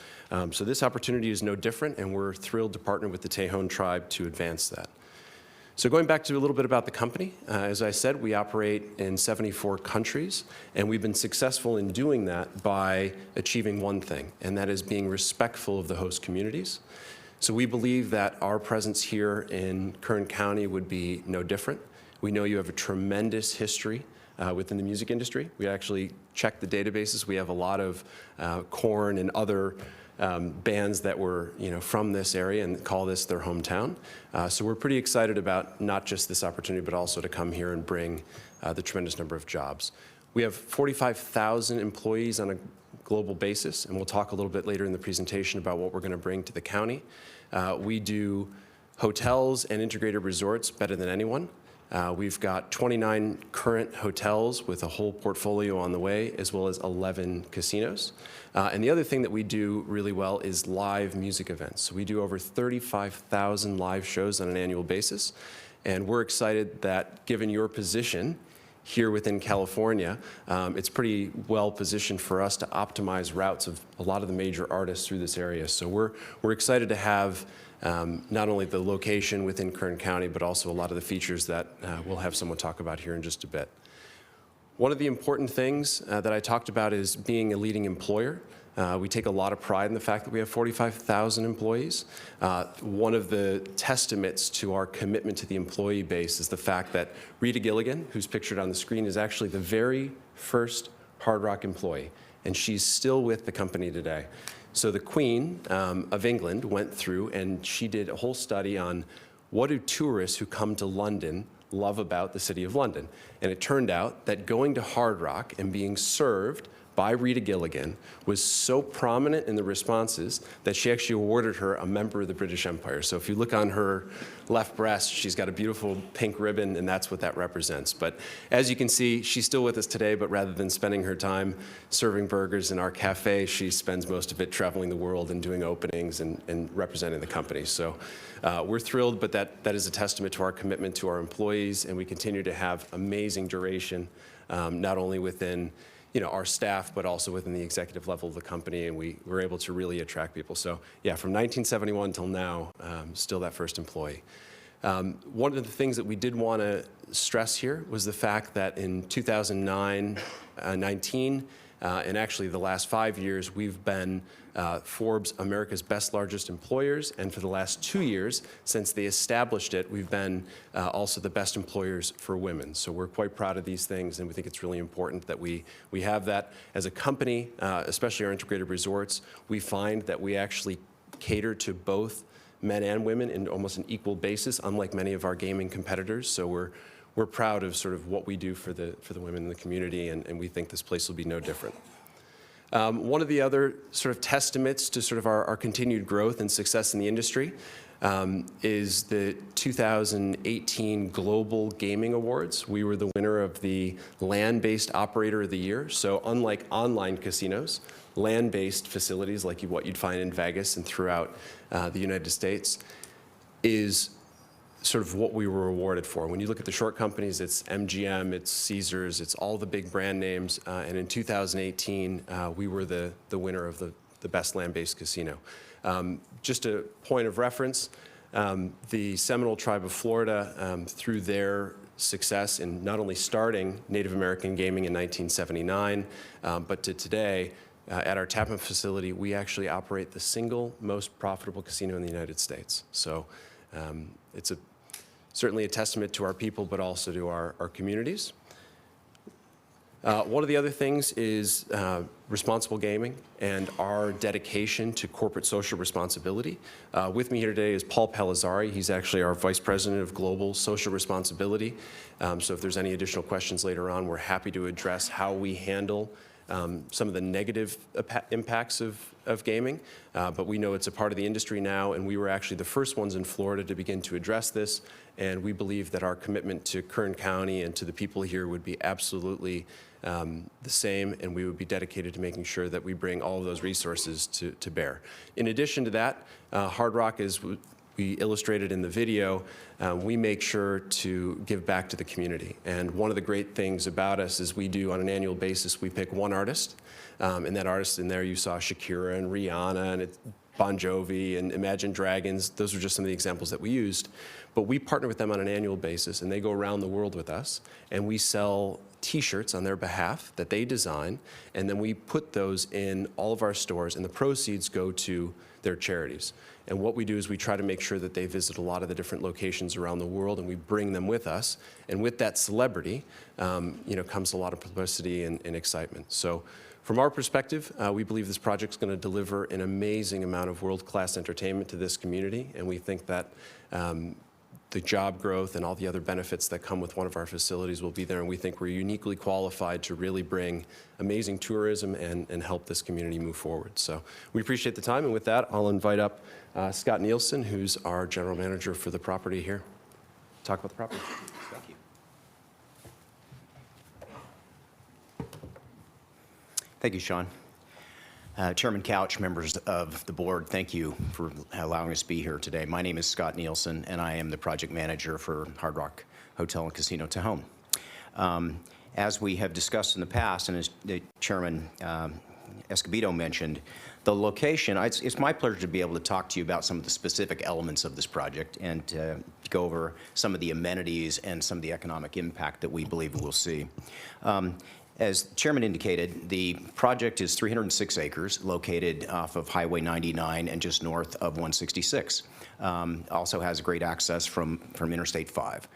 So this opportunity is no different, and we're thrilled to partner with the Tejon Tribe to advance that. So going back to a little bit about the company, as I said, we operate in 74 countries, and we've been successful in doing that by achieving one thing, and that is being respectful of the host communities. So we believe that our presence here in Kern County would be no different. We know you have a tremendous history within the music industry. We actually checked the databases. We have a lot of Kern and other bands that were from this area and call this their hometown. So we're pretty excited about not just this opportunity, but also to come here and bring the tremendous number of jobs. We have 45,000 employees on a global basis, and we'll talk a little bit later in the presentation about what we're going to bring to the county. We do hotels and integrated resorts better than anyone. We've got 29 current hotels with a whole portfolio on the way, as well as 11 casinos. And the other thing that we do really well is live music events. So we do over 35,000 live shows on an annual basis. And we're excited that given your position here within California, it's pretty well positioned for us to optimize routes of a lot of the major artists through this area. So we're excited to have not only the location within Kern County, but also a lot of the features that we'll have someone talk about here in just a bit. One of the important things that I talked about is being a leading employer. We take a lot of pride in the fact that we have 45,000 employees. One of the testaments to our commitment to the employee base is the fact that Rita Gilligan, who's pictured on the screen, is actually the very first Hard Rock employee, and she's still with the company today. So the Queen of England went through and she did a whole study on what do tourists who come to London love about the City of London. And it turned out that going to Hard Rock and being served by Rita Gilligan was so prominent in the responses that she actually awarded her a member of the British Empire. So if you look on her left breast, she's got a beautiful pink ribbon, and that's what that represents. But as you can see, she's still with us today, but rather than spending her time serving burgers in our cafe, she spends most of it traveling the world and doing openings and representing the company. So we're thrilled, but that is a testament to our commitment to our employees, and we continue to have amazing duration, not only within our staff, but also within the executive level of the company, and we were able to really attract people. So yeah, from 1971 till now, still that first employee. One of the things that we did want to stress here was the fact that in 2019, and actually the last 5 years, we've been Forbes America's Best Largest Employers, and for the last 2 years, since they established it, we've been also the best employers for women. So we're quite proud of these things, and we think it's really important that we have that. As a company, especially our integrated resorts, we find that we actually cater to both men and women in almost an equal basis, unlike many of our gaming competitors. So we're proud of sort of what we do for the women in the community, and we think this place will be no different. One of the other sort of testaments to sort of our continued growth and success in the industry is the 2018 Global Gaming Awards. We were the winner of the Land-Based Operator of the Year. So unlike online casinos, land-based facilities like what you'd find in Vegas and throughout the United States is sort of what we were awarded for. When you look at the short companies, it's MGM, it's Caesars, it's all the big brand names. And in 2018, we were the winner of the best land-based casino. Just a point of reference, the Seminole Tribe of Florida, through their success in not only starting Native American gaming in 1979, but to today, at our Tappan facility, we actually operate the single most profitable casino in the United States. So it's certainly a testament to our people, but also to our communities. One of the other things is responsible gaming and our dedication to corporate social responsibility. With me here today is Paul Pelizzari. He's actually our Vice President of Global Social Responsibility. So if there's any additional questions later on, we're happy to address how we handle some of the negative impacts of gaming, but we know it's a part of the industry now, and we were actually the first ones in Florida to begin to address this, and we believe that our commitment to Kern County and to the people here would be absolutely the same, and we would be dedicated to making sure that we bring all of those resources to bear. In addition to that, Hard Rock, as we illustrated in the video, we make sure to give back to the community. And one of the great things about us is we do, on an annual basis, we pick one artist, and that artist in there you saw Shakira and Rihanna and Bon Jovi and Imagine Dragons. Those are just some of the examples that we used. But we partner with them on an annual basis, and they go around the world with us, and we sell T-shirts on their behalf that they design, and then we put those in all of our stores, and the proceeds go to their charities. And what we do is we try to make sure that they visit a lot of the different locations around the world, and we bring them with us. And with that celebrity, comes a lot of publicity and excitement. So from our perspective, we believe this project's going to deliver an amazing amount of world-class entertainment to this community, and we think that the job growth and all the other benefits that come with one of our facilities will be there, and we think we're uniquely qualified to really bring amazing tourism and help this community move forward. So we appreciate the time, and with that, I'll invite up Scott Nielsen, who's our general manager for the property here. Talk about the property. Thank you. Thank you, Sean. Chairman Couch, members of the board, thank you for allowing us to be here today. My name is Scott Nielsen, and I am the project manager for Hard Rock Hotel and Casino Tejon. As we have discussed in the past, and as the Chairman Escobedo mentioned, the location, it's my pleasure to be able to talk to you about some of the specific elements of this project and to go over some of the amenities and some of the economic impact that we believe we'll see. As the Chairman indicated, the project is 306 acres located off of Highway 99 and just north of 166. Also has great access from Interstate 5.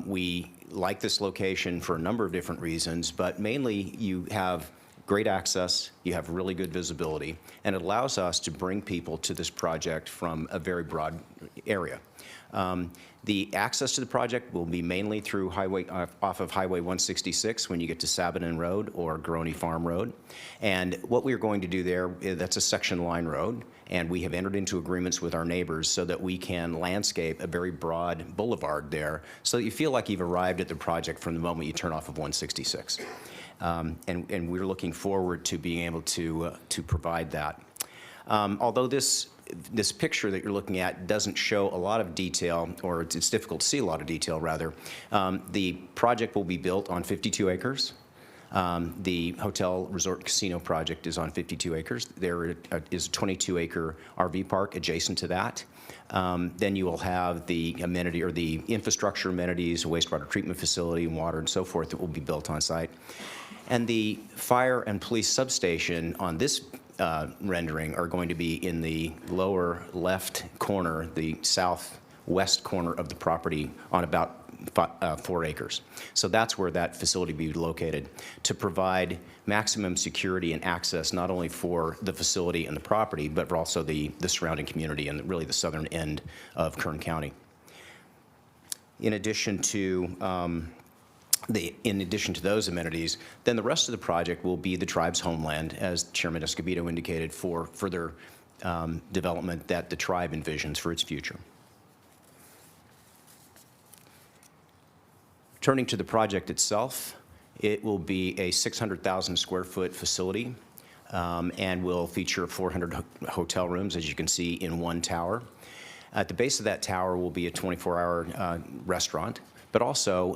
We like this location for a number of different reasons, but mainly you have great access, you have really good visibility, and it allows us to bring people to this project from a very broad area. The access to the project will be mainly through off of Highway 166 when you get to Sabaton Road or Garoni Farm Road. And what we're going to do there, that's a section line road, and we have entered into agreements with our neighbors so that we can landscape a very broad boulevard there so that you feel like you've arrived at the project from the moment you turn off of 166. And we're looking forward to being able to provide that. Although this picture that you're looking at doesn't show a lot of detail, or it's difficult to see a lot of detail, rather. The project will be built on 52 acres. The hotel resort casino project is on 52 acres. There is a 22-acre RV park adjacent to that. Then you will have the amenity or the infrastructure amenities, wastewater treatment facility, water and so forth that will be built on site. And the fire and police substation on this rendering are going to be in the lower left corner, the southwest corner of the property on about 4 acres. So that's where that facility will be located to provide maximum security and access not only for the facility and the property, but for also the surrounding community and really the southern end of Kern County. In addition to those amenities, then the rest of the project will be the tribe's homeland, as Chairman Escobedo indicated, for further development that the tribe envisions for its future. Turning to the project itself, it will be a 600,000 square foot facility and will feature 400 hotel rooms, as you can see, in one tower. At the base of that tower will be a 24-hour restaurant, but also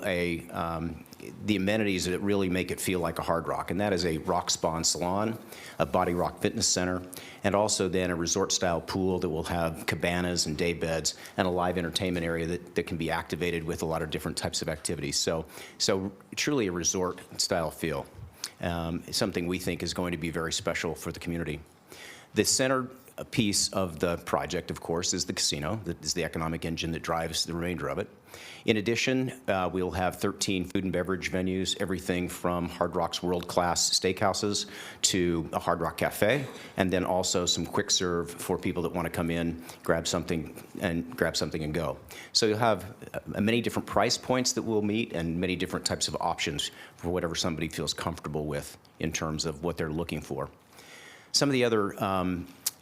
the amenities that really make it feel like a Hard Rock, and that is a rock spa and salon, a body rock fitness center, and also then a resort-style pool that will have cabanas and day beds and a live entertainment area that can be activated with a lot of different types of activities. So truly a resort-style feel, something we think is going to be very special for the community. The center A piece of the project, of course, is the casino. That is the economic engine that drives the remainder of it. In addition, we'll have 13 food and beverage venues, everything from Hard Rock's world-class steakhouses to a Hard Rock Cafe, and then also some quick serve for people that want to come in, grab something and go. So you'll have many different price points that we'll meet and many different types of options for whatever somebody feels comfortable with in terms of what they're looking for. Some of the other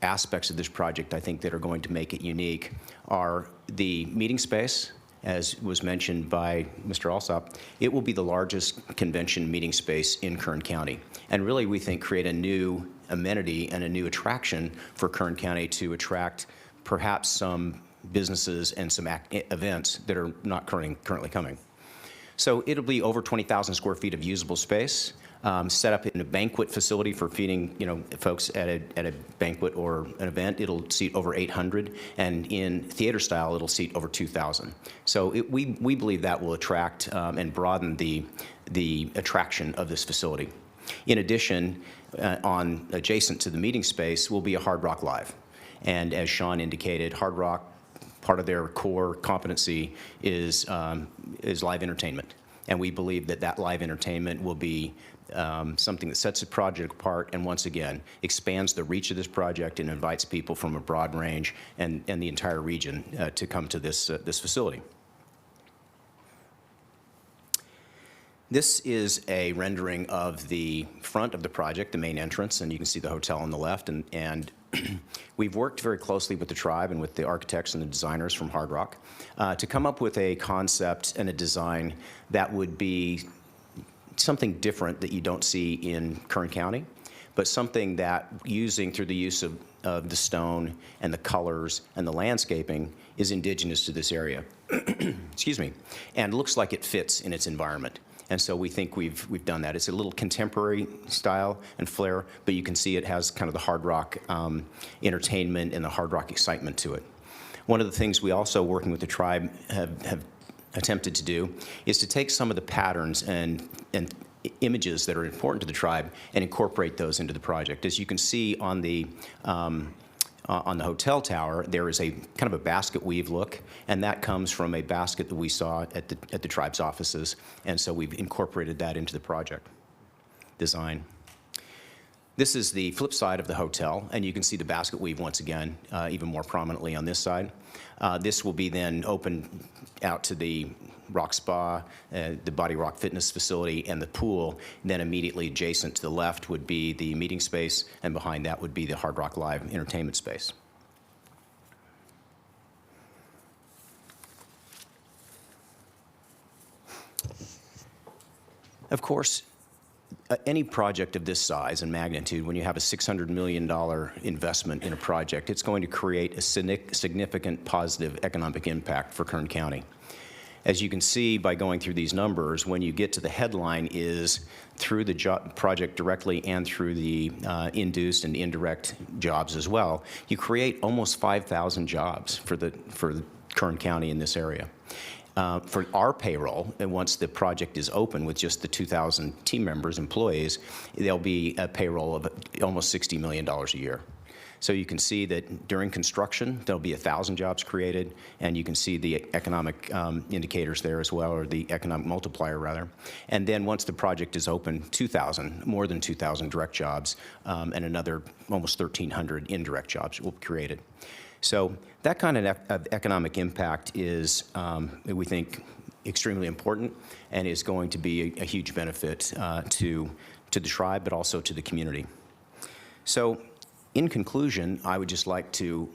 aspects of this project, I think, that are going to make it unique are the meeting space. As was mentioned by Mr. Alsop, it will be the largest convention meeting space in Kern County, and really, we think, create a new amenity and a new attraction for Kern County to attract perhaps some businesses and some events that are not currently coming. So it'll be over 20,000 square feet of usable space, set up in a banquet facility for feeding, folks at a banquet or an event. It'll seat over 800, and in theater style, it'll seat over 2,000. So we believe that will attract and broaden the attraction of this facility. In addition, adjacent to the meeting space will be a Hard Rock Live, and as Sean indicated, Hard Rock, part of their core competency is live entertainment, and we believe that live entertainment will be something that sets the project apart and, once again, expands the reach of this project and invites people from a broad range and the entire region to come to this facility. This is a rendering of the front of the project, the main entrance, and you can see the hotel on the left. And we've worked very closely with the tribe and with the architects and the designers from Hard Rock to come up with a concept and a design that would be something different that you don't see in Kern County, but something that, through the use of the stone and the colors and the landscaping, is indigenous to this area. Excuse me, and looks like it fits in its environment. And so we think we've done that. It's a little contemporary style and flair, but you can see it has kind of the Hard Rock entertainment and the Hard Rock excitement to it. One of the things we also, working with the tribe, have attempted to do is to take some of the patterns and images that are important to the tribe and incorporate those into the project. As you can see on the hotel tower, there is a kind of a basket weave look, and that comes from a basket that we saw at the tribe's offices, and so we've incorporated that into the project design. This is the flip side of the hotel, and you can see the basket weave once again, even more prominently on this side. This will be then open out to the Rock Spa, the Body Rock Fitness facility, and the pool. And then immediately adjacent to the left would be the meeting space, and behind that would be the Hard Rock Live entertainment space. Of course, any project of this size and magnitude, when you have a $600 million investment in a project, it's going to create a significant positive economic impact for Kern County. As you can see by going through these numbers, when you get to the headline is through the project directly and through the induced and indirect jobs as well, you create almost 5,000 jobs for Kern County in this area. For our payroll, and once the project is open with just the 2,000 team members, employees, there'll be a payroll of almost $60 million a year. So you can see that during construction, there'll be 1,000 jobs created, and you can see the economic indicators there as well, or the economic multiplier rather. And then once the project is open, more than 2,000 direct jobs, and another almost 1,300 indirect jobs will be created. So that kind of economic impact is, we think, extremely important and is going to be a huge benefit to the tribe, but also to the community. So in conclusion, I would just like to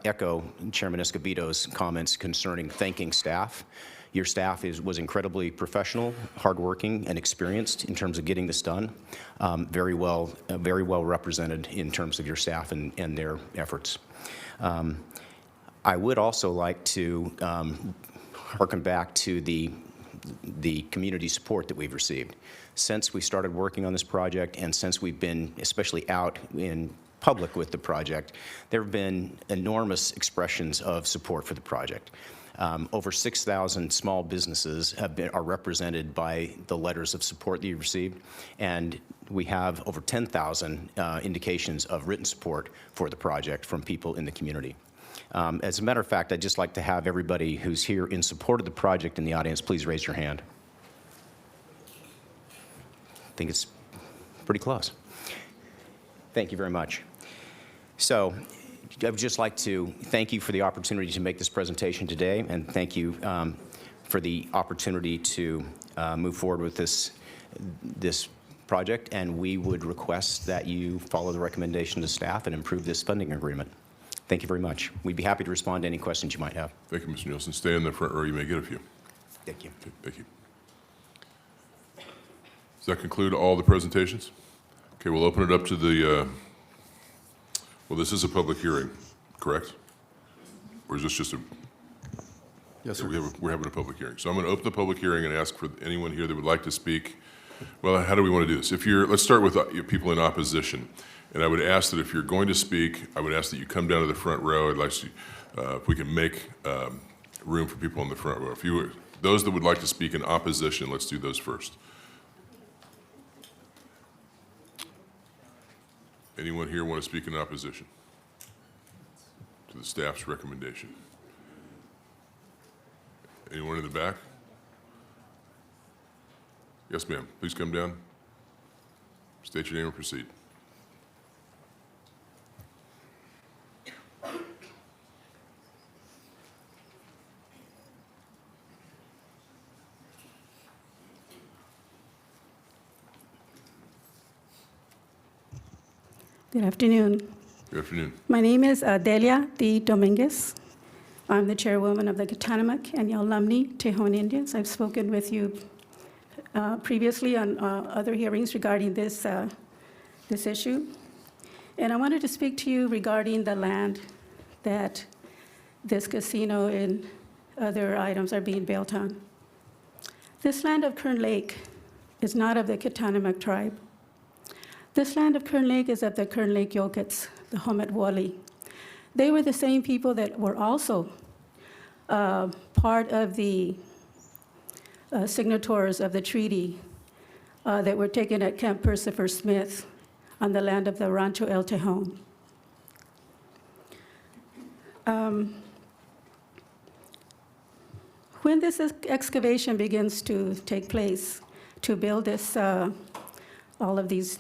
echo Chairman Escobedo's comments concerning thanking staff. Your staff was incredibly professional, hardworking, and experienced in terms of getting this done. Very well represented in terms of your staff and their efforts. I would also like to harken back to the community support that we've received. Since we started working on this project and since we've been especially out in public with the project, there have been enormous expressions of support for the project. Over 6,000 small businesses are represented by the letters of support that you've received, and we have over 10,000 indications of written support for the project from people in the community. As a matter of fact, I'd just like to have everybody who's here in support of the project in the audience, please raise your hand. I think it's pretty close. Thank you very much. So I would just like to thank you for the opportunity to make this presentation today, and thank you for the opportunity to move forward with this project, and we would request that you follow the recommendation of staff and improve this funding agreement. Thank you very much. We'd be happy to respond to any questions you might have. Thank you, Mr. Nielsen. Stay in the front row. You may get a few. Thank you. Okay, thank you. Does that conclude all the presentations? Okay, we'll open it up to the, well, this is a public hearing, correct? Or is this just a? Yes, sir. We're having a public hearing. So I'm going to open the public hearing and ask for anyone here that would like to speak. Well, how do we want to do this? Let's start with people in opposition. And I would ask that if you're going to speak, I would ask that you come down to the front row. I'd like to, if we can make room for people in the front row. Those that would like to speak in opposition, let's do those first. Anyone here want to speak in opposition to the staff's recommendation? Anyone in the back? Yes, ma'am. Please come down. State your name and proceed. Good afternoon. Good afternoon. My name is Delia D. Dominguez. I'm the chairwoman of the Kitanamak and Yalamni Tejon Indians. I've spoken with you previously on other hearings regarding this issue. And I wanted to speak to you regarding the land that this casino and other items are being built on. This land of Kern Lake is not of the Kitanamak tribe. This land of Kern Lake is of the Kern Lake Yokuts, the Homet-Wali. They were the same people that were also part of the signatories of the treaty that were taken at Camp Percifer Smith on the land of the Rancho El Tejon. When this excavation begins to take place to build this, all of these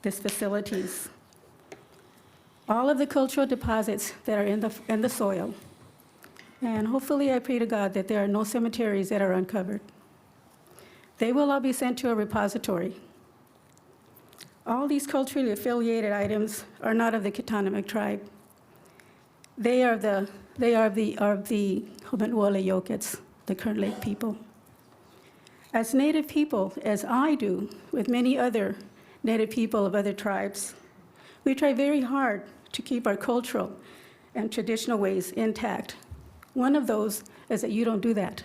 facilities, all of the cultural deposits that are in the soil, and hopefully I pray to God that there are no cemeteries that are uncovered. They will all be sent to a repository. All these culturally affiliated items are not of the Kitanamak tribe. They are the Homet-Wali Yokuts, the Kern Lake people. As Native people, as I do with many other Native people of other tribes, we try very hard to keep our cultural and traditional ways intact. One of those is that you don't do that.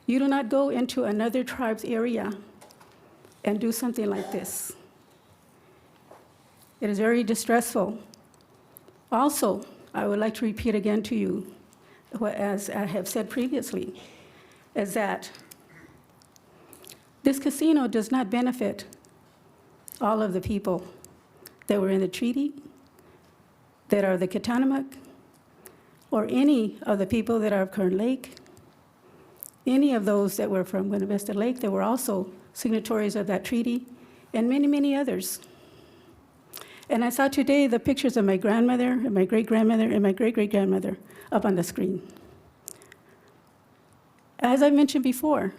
You do not go into another tribe's area and do something like this. It is very distressful. Also, I would like to repeat again to you, as I have said previously, is that this casino does not benefit all of the people that were in the treaty, that are the Kitanamak, or any of the people that are of Kern Lake, any of those that were from Buena Vista Lake that were also signatories of that treaty, and many, many others. And I saw today the pictures of my grandmother, and my great-grandmother, and my great-great-grandmother up on the screen. As I mentioned before,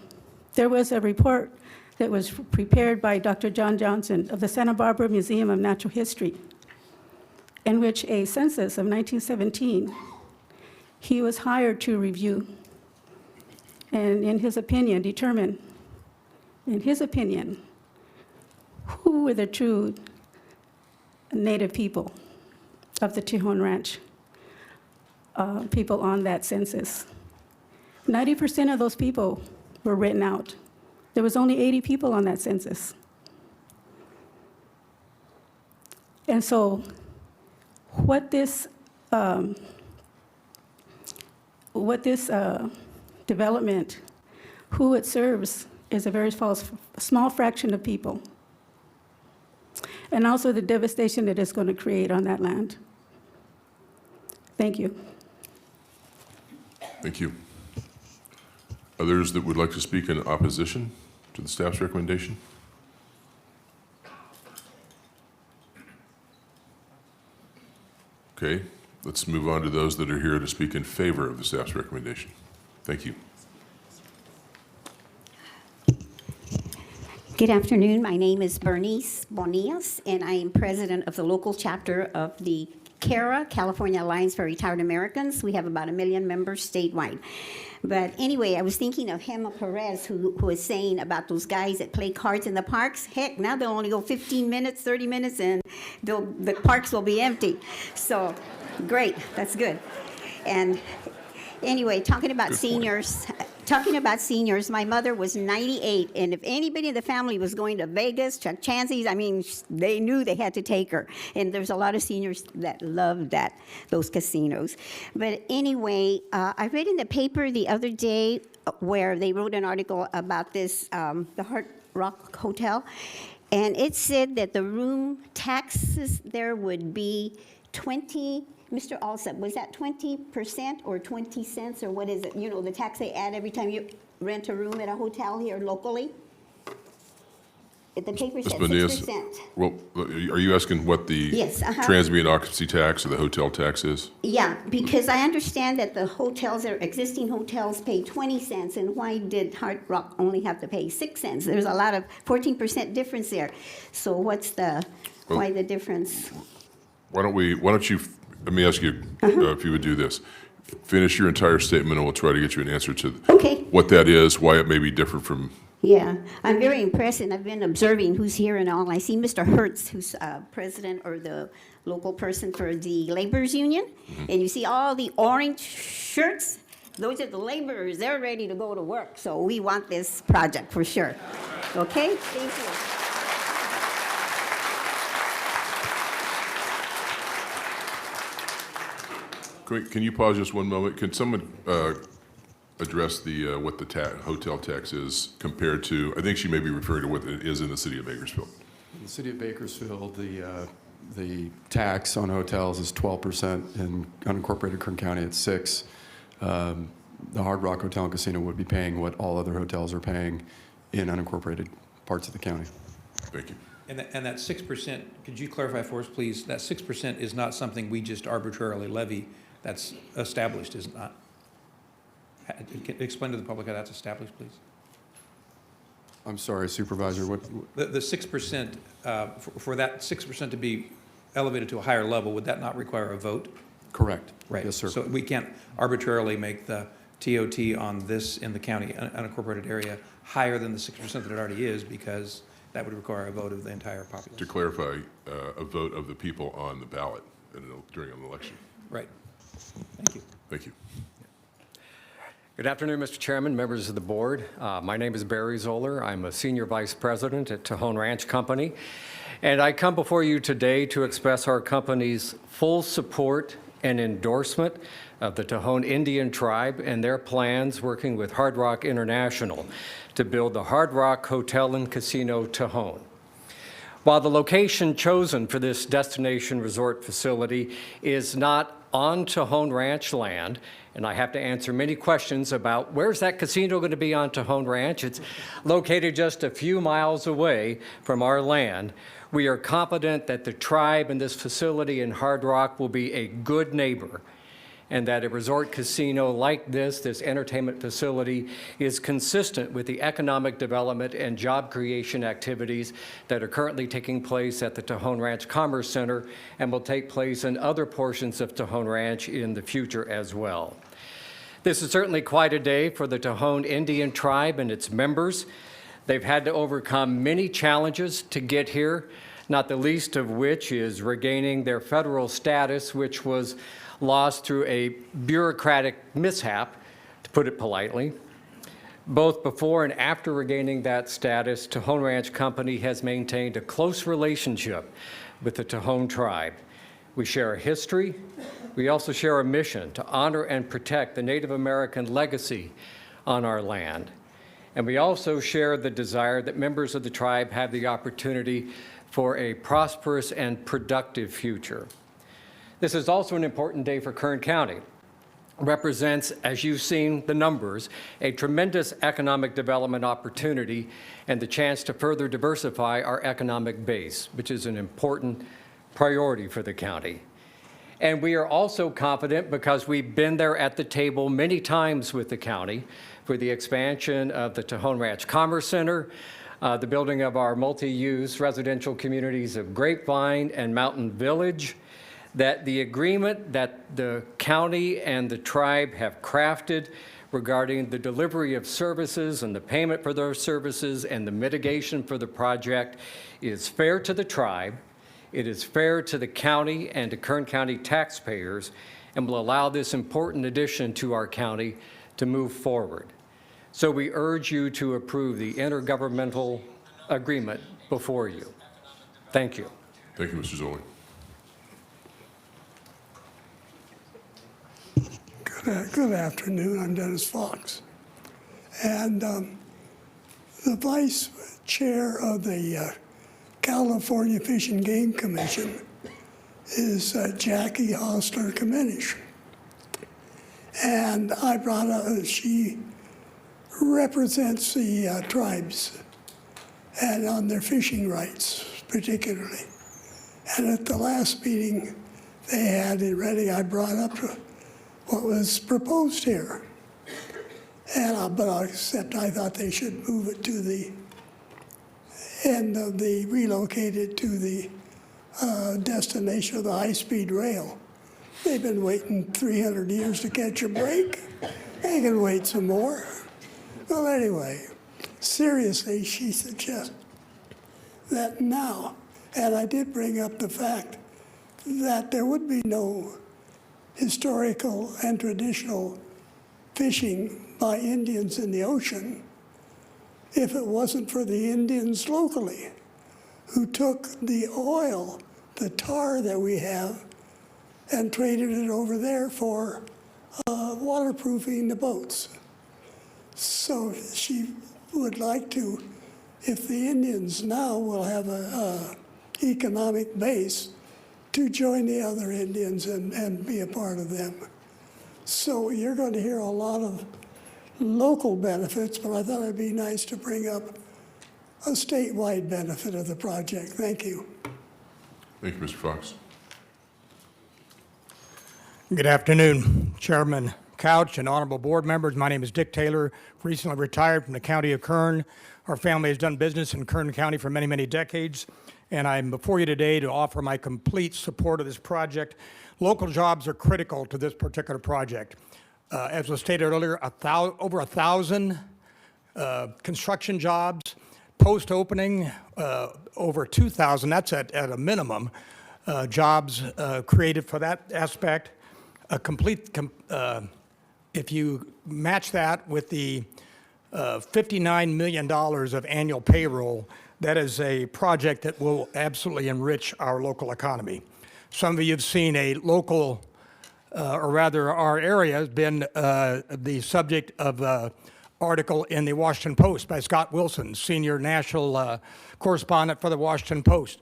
there was a report that was prepared by Dr. John Johnson of the Santa Barbara Museum of Natural History, in which a census of 1917, he was hired to review and, in his opinion, determine, in his opinion, who were the true Native people of the Tejon Ranch, people on that census. 90% of those people were written out. There was only 80 people on that census. And so what this what this development, who it serves, is a very small fraction of people. And also the devastation that it's going to create on that land. Thank you. Thank you. Others that would like to speak in opposition to the staff's recommendation? Okay, let's move on to those that are here to speak in favor of the staff's recommendation. Thank you. Good afternoon. My name is Bernice Bonillas, and I am president of the local chapter of the CARA, California Alliance for Retired Americans. We have about 1 million members statewide. But anyway, I was thinking of Gemma Perez, who was saying about those guys that play cards in the parks. Heck, now they'll only go 15 minutes, 30 minutes, and the parks will be empty. So, great. That's good. And anyway, talking about seniors, my mother was 98, and if anybody in the family was going to Vegas, Chuck Chancy's, I mean, they knew they had to take her. And there's a lot of seniors that love those casinos. But anyway, I read in the paper the other day where they wrote an article about this, the Hard Rock Hotel, and it said that the room taxes there would be Mr. Alsop, was that 20% or 20 cents, or what is it? You know, the tax they add every time you rent a room at a hotel here locally? The paper said 6%. Well, are you asking what the Yes, transient occupancy tax or the hotel tax is? Yeah, because I understand that the hotels, existing hotels, pay 20 cents, and why did Hard Rock only have to pay 6 cents? There's a lot of 14% difference there. So what's why the difference? Why don't you, let me ask you if you would do this. Finish your entire statement and we'll try to get you an answer to what that is, why it may be different from. Yeah, I'm very impressed, and I've been observing who's here and all. I see Mr. Hertz, who's president or the local person for the laborers union, and you see all the orange shirts. Those are the laborers. They're ready to go to work, so we want this project for sure. Okay, thank you. Can you pause just one moment? Can someone address what the hotel tax is compared to, I think she may be referring to what it is in the city of Bakersfield. In the city of Bakersfield, the tax on hotels is 12%, in unincorporated Kern County it's 6%. The Hard Rock Hotel and Casino would be paying what all other hotels are paying in unincorporated parts of the county. Thank you. And that 6%, could you clarify for us, please? That 6% is not something we just arbitrarily levy. That's established, is it not? Explain to the public how that's established, please. I'm sorry, Supervisor, what? The 6%, for that 6% to be elevated to a higher level, would that not require a vote? Correct. Right. Yes, sir. So we can't arbitrarily make the TOT on this in the county unincorporated area higher than the 6% that it already is, because that would require a vote of the entire population. To clarify, a vote of the people on the ballot during an election. Right. Thank you. Thank you. Good afternoon, Mr. Chairman, members of the board. My name is Barry Zoller. I'm a senior vice president at Tejon Ranch Company, and I come before you today to express our company's full support and endorsement of the Tejon Indian Tribe and their plans working with Hard Rock International to build the Hard Rock Hotel and Casino Tejon. While the location chosen for this destination resort facility is not on Tejon Ranch land, and I have to answer many questions about where's that casino going to be on Tejon Ranch. It's located just a few miles away from our land. We are confident that the tribe and this facility in Hard Rock will be a good neighbor, and that a resort casino like this entertainment facility, is consistent with the economic development and job creation activities that are currently taking place at the Tejon Ranch Commerce Center and will take place in other portions of Tejon Ranch in the future as well. This is certainly quite a day for the Tejon Indian Tribe and its members. They've had to overcome many challenges to get here, not the least of which is regaining their federal status, which was lost through a bureaucratic mishap, to put it politely. Both before and after regaining that status, Tejon Ranch Company has maintained a close relationship with the Tejon tribe. We share a history, We also share a mission to honor and protect the Native American legacy on our land. And we also share the desire that members of the tribe have the opportunity for a prosperous and productive future. This is also an important day for Kern County. It represents, as you've seen the numbers, a tremendous economic development opportunity and the chance to further diversify our economic base, which is an important priority for the county. And we are also confident because we've been there at the table many times with the county for the expansion of the Tejon Ranch Commerce Center, the building of our multi-use residential communities of Grapevine and Mountain Village, that the agreement that the county and the tribe have crafted regarding the delivery of services and the payment for those services and the mitigation for the project is fair to the tribe, it is fair to the county and to Kern County taxpayers, and will allow this important addition to our county to move forward. So we urge you to approve the intergovernmental agreement before you. Thank you. Thank you, Mr. Zolli. Good afternoon. I'm Dennis Fox. And the vice chair of the California Fish and Game Commission is Jackie Hostler-Kamenisch. And I brought up, she represents the tribes and on their fishing rights particularly. And at the last meeting they had in Reading, I brought up what was proposed here. And except I thought they should move it to the end of the, relocate it to the destination of the high-speed rail. They've been waiting 300 years to catch a break. They can wait some more. Well, anyway, seriously, she suggests that now, and I did bring up the fact that there would be no historical and traditional fishing by Indians in the ocean if it wasn't for the Indians locally who took the oil, the tar that we have, and traded it over there for waterproofing the boats. So she would like to, if the Indians now will have a economic base, to join the other Indians and be a part of them. So you're going to hear a lot of local benefits, but I thought it'd be nice to bring up a statewide benefit of the project. Thank you. Thank you, Mr. Fox. Good afternoon, Chairman Couch and honorable board members. My name is Dick Taylor, recently retired from the county of Kern. Our family has done business in Kern County for many, many decades, and I'm before you today to offer my complete support of this project. Local jobs are critical to this particular project. As was stated earlier, over 1,000 construction jobs. Post-opening, over 2,000, that's at a minimum, jobs created for that aspect. If you match that with the $59 million of annual payroll, that is a project that will absolutely enrich our local economy. Some of you have seen a local, or rather our area has been the subject of an article in the Washington Post by Scott Wilson, senior national correspondent for the Washington Post.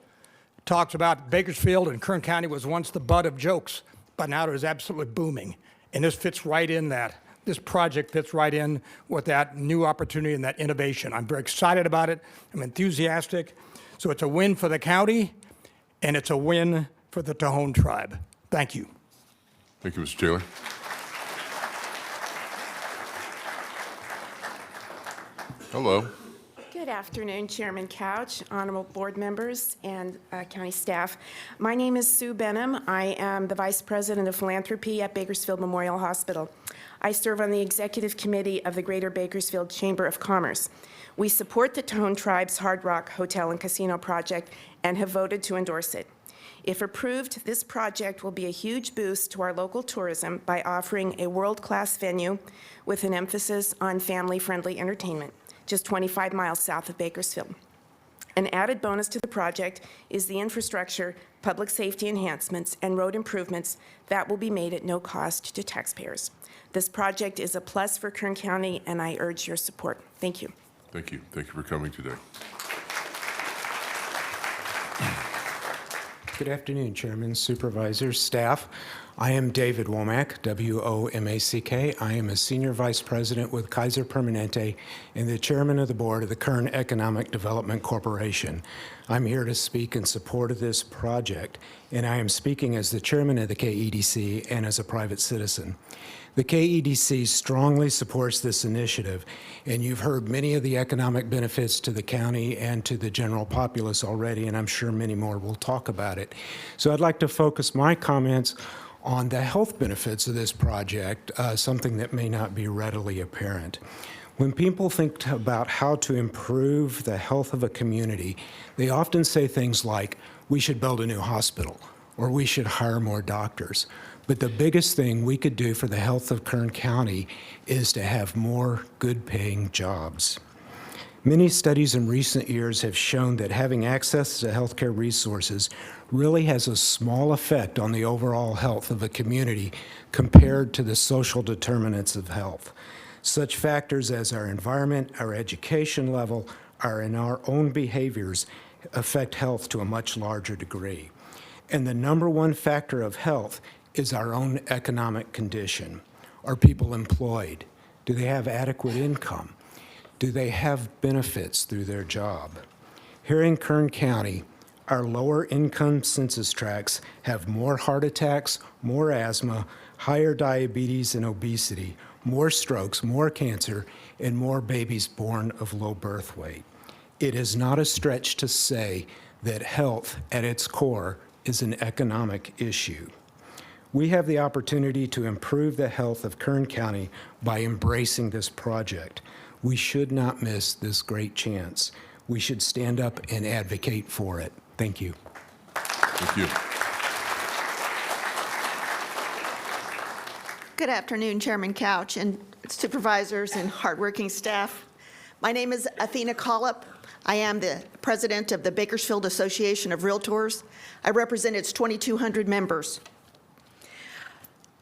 Talks about Bakersfield and Kern County was once the butt of jokes, but now it is absolutely booming. And this fits right in that. This project fits right in with that new opportunity and that innovation. I'm very excited about it. I'm enthusiastic. So it's a win for the county, and it's a win for the Tejon tribe. Thank you. Thank you, Mr. Taylor. Hello. Good afternoon, Chairman Couch, honorable board members, and county staff. My name is Sue Benham. I am the Vice President of Philanthropy at Bakersfield Memorial Hospital. I serve on the Executive Committee of the Greater Bakersfield Chamber of Commerce. We support the Tejon Tribe's Hard Rock Hotel and Casino project and have voted to endorse it. If approved, this project will be a huge boost to our local tourism by offering a world-class venue with an emphasis on family-friendly entertainment, just 25 miles south of Bakersfield. An added bonus to the project is the infrastructure, public safety enhancements, and road improvements that will be made at no cost to taxpayers. This project is a plus for Kern County, and I urge your support. Thank you. Thank you. Thank you for coming today. Good afternoon, Chairman, Supervisors, staff. I am David Womack, W-O-M-A-C-K. I am a Senior Vice President with Kaiser Permanente and the Chairman of the Board of the Kern Economic Development Corporation. I'm here to speak in support of this project, and I am speaking as the Chairman of the KEDC and as a private citizen. The KEDC strongly supports this initiative, and you've heard many of the economic benefits to the county and to the general populace already, and I'm sure many more will talk about it. So I'd like to focus my comments on the health benefits of this project, something that may not be readily apparent. When people think about how to improve the health of a community, they often say things like, we should build a new hospital, or we should hire more doctors. But the biggest thing we could do for the health of Kern County is to have more good-paying jobs. Many studies in recent years have shown that having access to healthcare resources really has a small effect on the overall health of a community compared to the social determinants of health. Such factors as our environment, our education level, and our own behaviors affect health to a much larger degree. And the number one factor of health is our own economic condition. Are people employed? Do they have adequate income? Do they have benefits through their job? Here in Kern County, our lower income census tracts have more heart attacks, more asthma, higher diabetes and obesity, more strokes, more cancer, and more babies born of low birth weight. It is not a stretch to say that health at its core is an economic issue. We have the opportunity to improve the health of Kern County by embracing this project. We should not miss this great chance. We should stand up and advocate for it. Thank you. Thank you. Good afternoon, Chairman Couch and supervisors and hardworking staff. My name is Athena Collop. I am the president of the Bakersfield Association of Realtors. I represent its 2,200 members.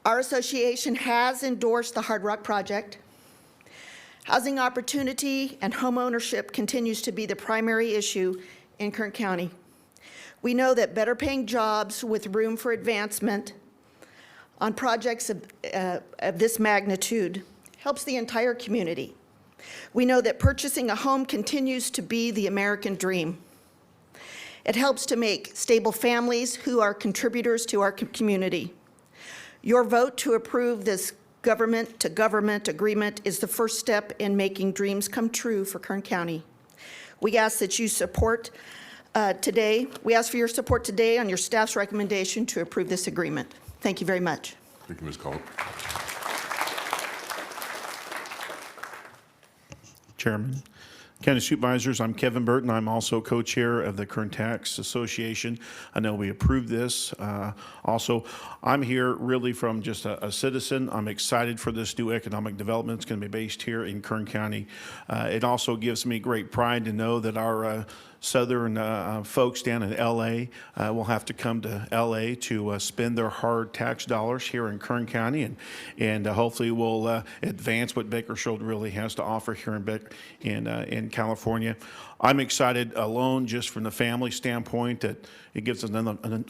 Our association has endorsed the Hard Rock project. Housing opportunity and home ownership continues to be the primary issue in Kern County. We know that better paying jobs with room for advancement on projects of this magnitude helps the entire community. We know that purchasing a home continues to be the American dream. It helps to make stable families who are contributors to our community. Your vote to approve this government-to-government agreement is the first step in making dreams come true for Kern County. We ask that you support today. We ask for your support today on your staff's recommendation to approve this agreement. Thank you very much. Thank you, Ms. Collop. Chairman, County Supervisors, I'm Kevin Burton. I'm also co-chair of the Kern Tax Association. I know we approved this. Also, I'm here really from just a citizen. I'm excited for this new economic development. It's going to be based here in Kern County. It also gives me great pride to know that our southern folks down in L.A. Will have to come to L.A. to spend their hard tax dollars here in Kern County, and hopefully we'll advance what Bakersfield really has to offer here in California. I'm excited alone just from the family standpoint that it gives us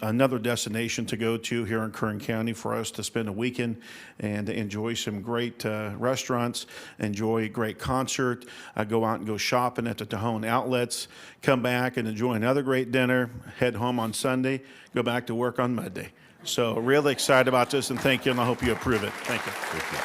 another destination to go to here in Kern County for us to spend a weekend and enjoy some great restaurants, enjoy a great concert, go out and go shopping at the Tejon outlets, come back and enjoy another great dinner, head home on Sunday, go back to work on Monday. So really excited about this, and thank you, and I hope you approve it. Thank you. Thank you.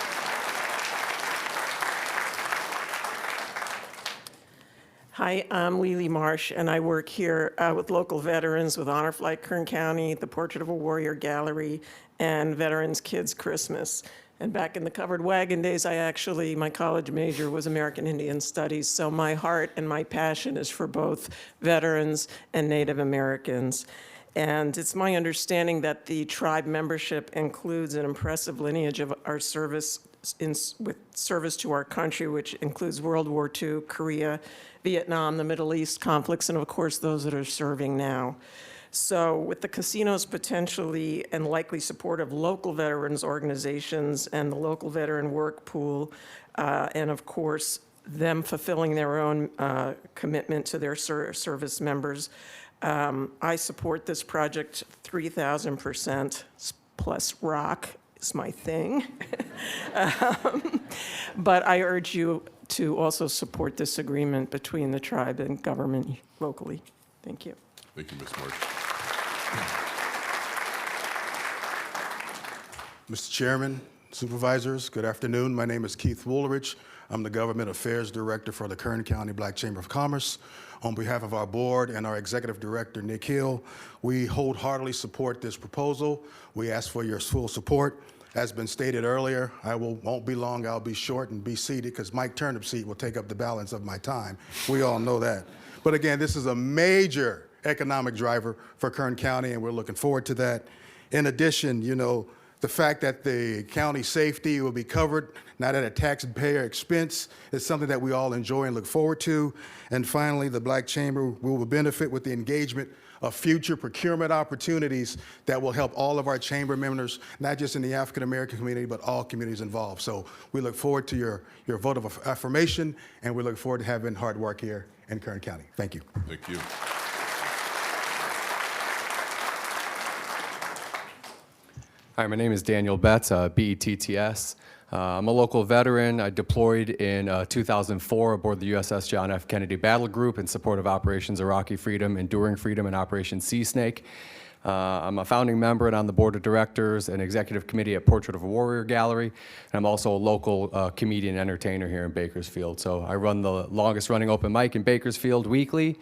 Hi, I'm Lily Marsh, and I work here with local veterans with Honor Flight Kern County, the Portrait of a Warrior Gallery, and Veterans Kids Christmas. And back in the covered wagon days, my college major was American Indian Studies, so my heart and my passion is for both veterans and Native Americans. And it's my understanding that the tribe membership includes an impressive lineage of our service with service to our country, which includes World War II, Korea, Vietnam, the Middle East conflicts, and of course, those that are serving now. So with the casino's potentially and likely support of local veterans organizations and the local veteran work pool, and of course, them fulfilling their own commitment to their service members, I support this project 3,000%, plus rock is my thing. But I urge you to also support this agreement between the tribe and government locally. Thank you. Thank you, Ms. Marsh. Mr. Chairman, Supervisors, good afternoon. My name is Keith Woolridge. I'm the Government Affairs Director for the Kern County Black Chamber of Commerce. On behalf of our board and our Executive Director, Nick Hill, we wholeheartedly support this proposal. We ask for your full support. As been stated earlier, won't be long, I'll be short and be seated because Mike Turnip's seat will take up the balance of my time. We all know that. But again, this is a major economic driver for Kern County, and we're looking forward to that. In addition, the fact that the county safety will be covered, not at a taxpayer expense, is something that we all enjoy and look forward to. And finally, the Black Chamber will benefit with the engagement of future procurement opportunities that will help all of our chamber members, not just in the African American community, but all communities involved. So we look forward to your vote of affirmation, and we look forward to having hard work here in Kern County. Thank you. Thank you. Hi, my name is Daniel Betts, BETTS. I'm a local veteran. I deployed in 2004 aboard the USS John F. Kennedy Battle Group in support of Operations Iraqi Freedom, Enduring Freedom, and Operation Sea Snake. I'm a founding member and on the board of directors and executive committee at Portrait of a Warrior Gallery. And I'm also a local comedian entertainer here in Bakersfield. So I run the longest running open mic in Bakersfield weekly,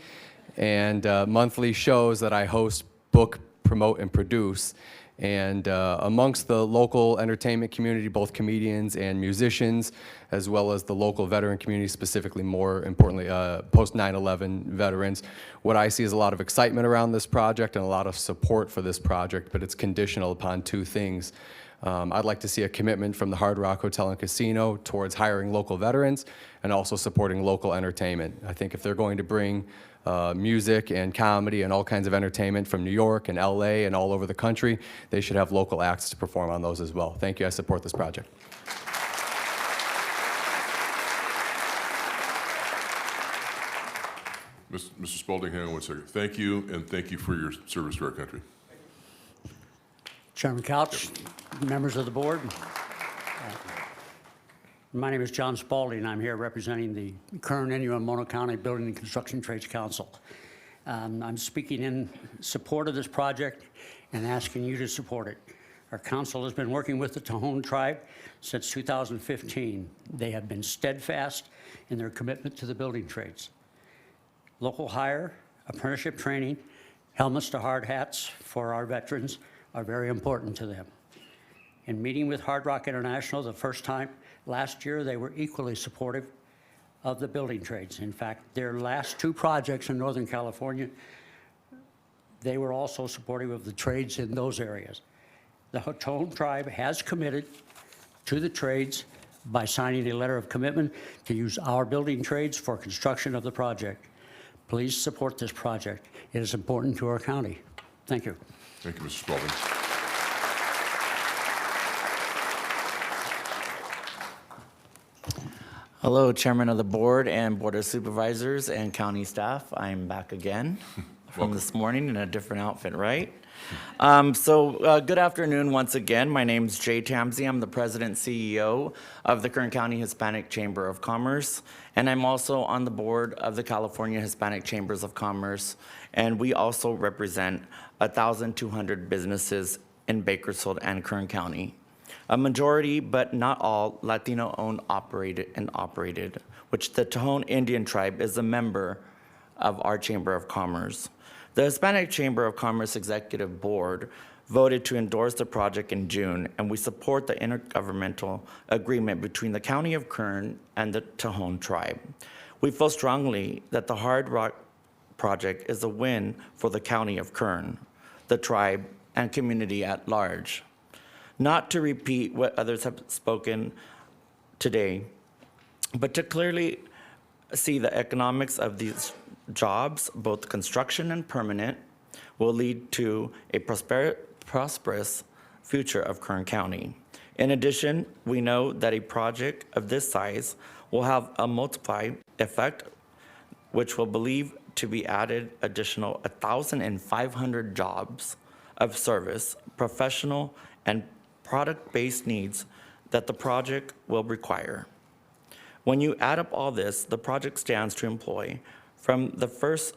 and monthly shows that I host, book, promote, and produce. And amongst the local entertainment community, both comedians and musicians, as well as the local veteran community, specifically more importantly, post 9/11 veterans, what I see is a lot of excitement around this project and a lot of support for this project, but it's conditional upon two things. I'd like to see a commitment from the Hard Rock Hotel and Casino towards hiring local veterans and also supporting local entertainment. I think if they're going to bring music and comedy and all kinds of entertainment from New York and LA and all over the country, they should have local acts to perform on those as well. Thank you. I support this project. Mr. Spalding, hang on one second. Thank you, and thank you for your service to our country. Chairman Couch, members of the board. My name is John Spalding. I'm here representing the Kern, Mono County Building and Construction Trades Council. I'm speaking in support of this project and asking you to support it. Our council has been working with the Tohono tribe since 2015. They have been steadfast in their commitment to the building trades. Local hire, apprenticeship training, helmets to hard hats for our veterans are very important to them. In meeting with Hard Rock International the first time last year, they were equally supportive of the building trades. In fact, their last two projects in Northern California, they were also supportive of the trades in those areas. The Tohono tribe has committed to the trades by signing a letter of commitment to use our building trades for construction of the project. Please support this project. It is important to our county. Thank you. Thank you, Mr. Spalding. Hello, Chairman of the Board and Board of Supervisors and county staff. I'm back again from this morning in a different outfit, right? Good afternoon once again. My name's Jay Tamsey. I'm the President and CEO of the Kern County Hispanic Chamber of Commerce, and I'm also on the board of the California Hispanic Chambers of Commerce, and we also represent 1,200 businesses in Bakersfield and Kern County. A majority, but not all, Latino-owned, operated, which the Tohono Indian tribe is a member of our Chamber of Commerce. The Hispanic Chamber of Commerce Executive Board voted to endorse the project in June, and we support the intergovernmental agreement between the County of Kern and the Tohono tribe. We feel strongly that the Hard Rock project is a win for the County of Kern, the tribe, and community at large. Not to repeat what others have spoken, today. But to clearly see the economics of these jobs, both construction and permanent, will lead to a prosperous future of Kern County. In addition, we know that a project of this size will have a multiply effect, which will believe to be added additional 1,500 jobs of service, professional, and product-based needs that the project will require. When you add up all this, the project stands to employ, from the first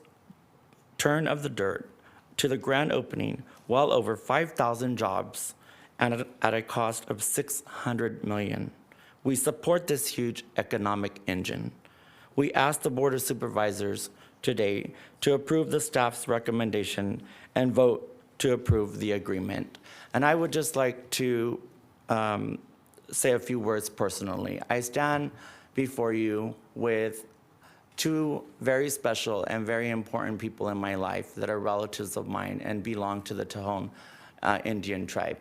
turn of the dirt to the grand opening, well over 5,000 jobs and at a cost of $600 million. We support this huge economic engine. We ask the Board of Supervisors today to approve the staff's recommendation and vote to approve the agreement. And I would just like to say a few words personally. I stand before you with two very special and very important people in my life that are relatives of mine and belong to the Tejon Indian tribe.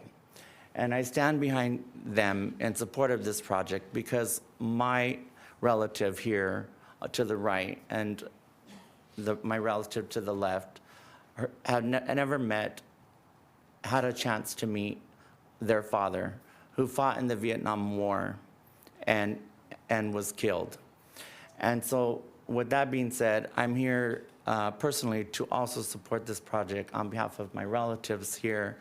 And I stand behind them in support of this project because my relative here to the right and my relative to the left had never had a chance to meet their father, who fought in the Vietnam War and was killed. And so with that being said, I'm here personally to also support this project on behalf of my relatives here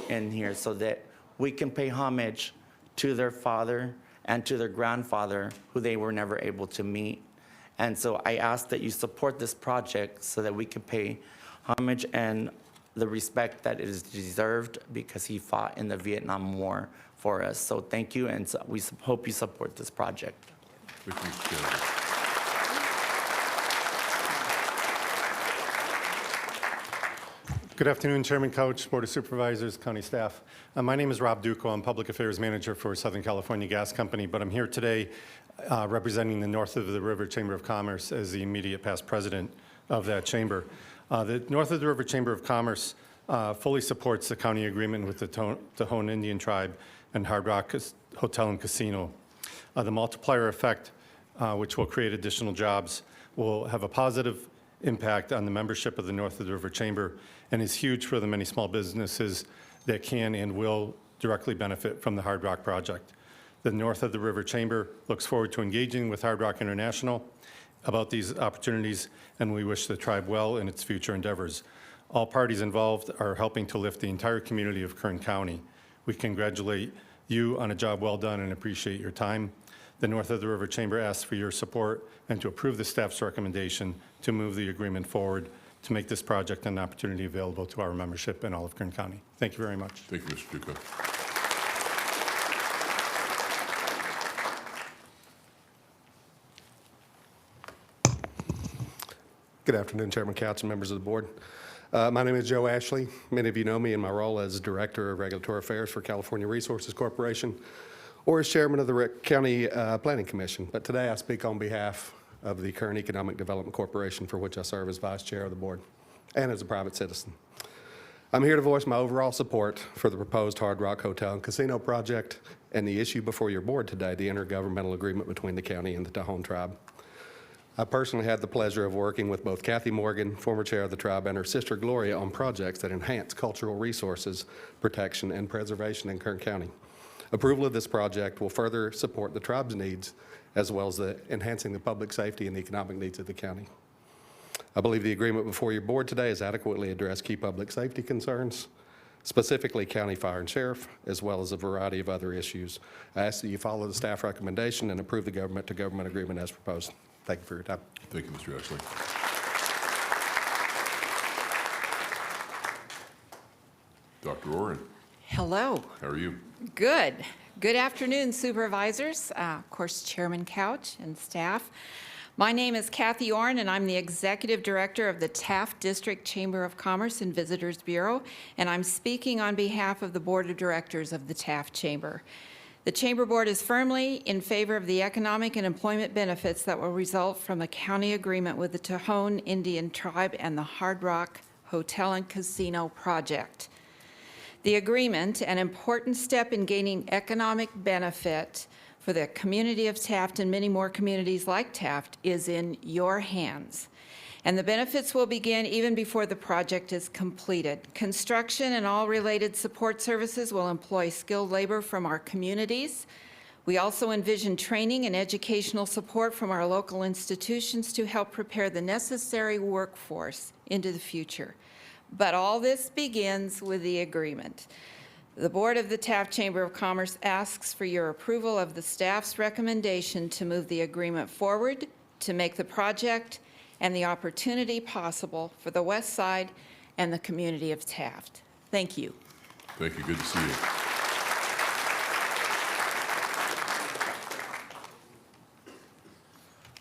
in here so that we can pay homage to their father and to their grandfather who they were never able to meet. And so I ask that you support this project so that we can pay homage and the respect that it is deserved because he fought in the Vietnam War for us. So thank you, and we hope you support this project. Thank you, Mr. Kennedy. Good afternoon, Chairman Couch, Board of Supervisors, County staff. My name is Rob Duco. I'm Public Affairs Manager for Southern California Gas Company, but I'm here today representing the North of the River Chamber of Commerce as the immediate past president of that chamber. The North of the River Chamber of Commerce fully supports the county agreement with the Tejon Indian Tribe and Hard Rock Hotel and Casino. The multiplier effect, which will create additional jobs, will have a positive impact on the membership of the North of the River Chamber and is huge for the many small businesses that can and will directly benefit from the Hard Rock project. The North of the River Chamber looks forward to engaging with Hard Rock International about these opportunities, and we wish the tribe well in its future endeavors. All parties involved are helping to lift the entire community of Kern County. We congratulate you on a job well done and appreciate your time. The North of the River Chamber asks for your support and to approve the staff's recommendation to move the agreement forward to make this project an opportunity available to our membership in all of Kern County. Thank you very much. Thank you, Mr. Duco. Good afternoon, Chairman Couch and members of the board. My name is Joe Ashley. Many of you know me in my role as Director of Regulatory Affairs for California Resources Corporation or as Chairman of the County Planning Commission. But today I speak on behalf of the Kern Economic Development Corporation, for which I serve as Vice Chair of the board and as a private citizen. I'm here to voice my overall support for the proposed Hard Rock Hotel and Casino project and the issue before your board today, the intergovernmental agreement between the county and the Tejon tribe. I personally had the pleasure of working with both Kathy Morgan, former chair of the tribe, and her sister Gloria on projects that enhance cultural resources protection and preservation in Kern County. Approval of this project will further support the tribe's needs as well as enhancing the public safety and economic needs of the county. I believe the agreement before your board today has adequately addressed key public safety concerns, specifically county fire and sheriff, as well as a variety of other issues. I ask that you follow the staff recommendation and approve the government-to-government agreement as proposed. Thank you for your time. Thank you, Mr. Ashley. Dr. Oren. Hello. How are you? Good. Good afternoon, supervisors, of course, Chairman Couch and staff. My name is Kathy Orn, and I'm the Executive Director of the Taft District Chamber of Commerce and Visitors Bureau, and I'm speaking on behalf of the Board of Directors of the Taft Chamber. The Chamber Board is firmly in favor of the economic and employment benefits that will result from the county agreement with the Tejon Indian Tribe and the Hard Rock Hotel and Casino project. The agreement, an important step in gaining economic benefit for the community of Taft and many more communities like Taft is in your hands. And the benefits will begin even before the project is completed. Construction and all related support services will employ skilled labor from our communities. We also envision training and educational support from our local institutions to help prepare the necessary workforce into the future. But all this begins with the agreement. The Board of the Taft Chamber of Commerce asks for your approval of the staff's recommendation to move the agreement forward, to make the project and the opportunity possible for the West Side and the community of Taft. Thank you. Thank you. Good to see you.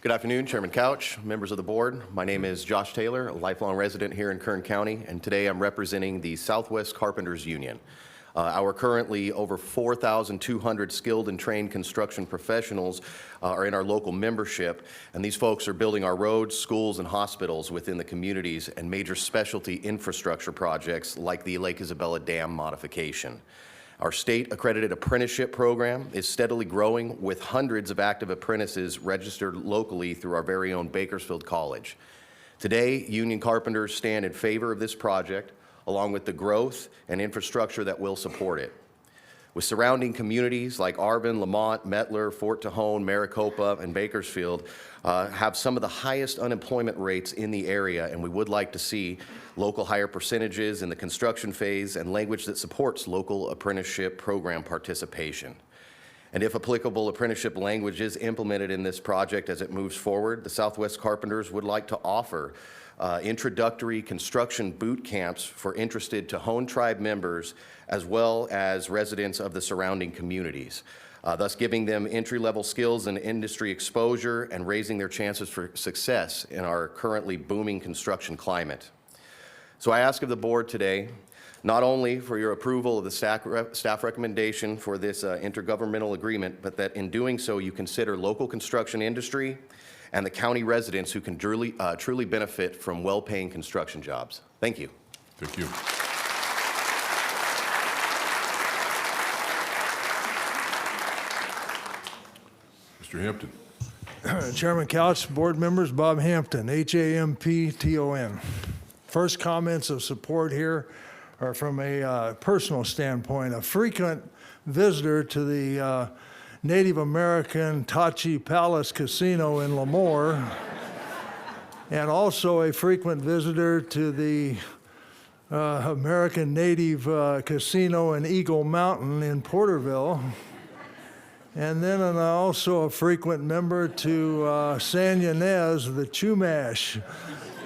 Good afternoon, Chairman Couch, members of the board. My name is Josh Taylor, a lifelong resident here in Kern County, and today I'm representing the Southwest Carpenters Union. Our currently over 4,200 skilled and trained construction professionals are in our local membership, and these folks are building our roads, schools, and hospitals within the communities and major specialty infrastructure projects like the Lake Isabella Dam modification. Our state-accredited apprenticeship program is steadily growing with hundreds of active apprentices registered locally through our very own Bakersfield College. Today, union carpenters stand in favor of this project, along with the growth and infrastructure that will support it. With surrounding communities like Arvin, Lamont, Mettler, Fort Tejon, Maricopa, and Bakersfield have some of the highest unemployment rates in the area, and we would like to see local higher percentages in the construction phase and language that supports local apprenticeship program participation. And if applicable, apprenticeship language is implemented in this project as it moves forward, the Southwest Carpenters would like to offer introductory construction boot camps for interested Tejon tribe members as well as residents of the surrounding communities, thus giving them entry-level skills and industry exposure and raising their chances for success in our currently booming construction climate. So I ask of the board today not only for your approval of the staff recommendation for this intergovernmental agreement, but that in doing so you consider local construction industry and the county residents who can truly benefit from well-paying construction jobs. Thank you. Thank you. Mr. Hampton. Chairman Couch, board members, Bob Hampton, Hampton. First comments of support here are from a personal standpoint. A frequent visitor to the Native American Tachi Palace Casino in Lemoore, and also a frequent visitor to the American Native Casino in Eagle Mountain in Porterville, and then also a frequent member to San Ynez, the Chumash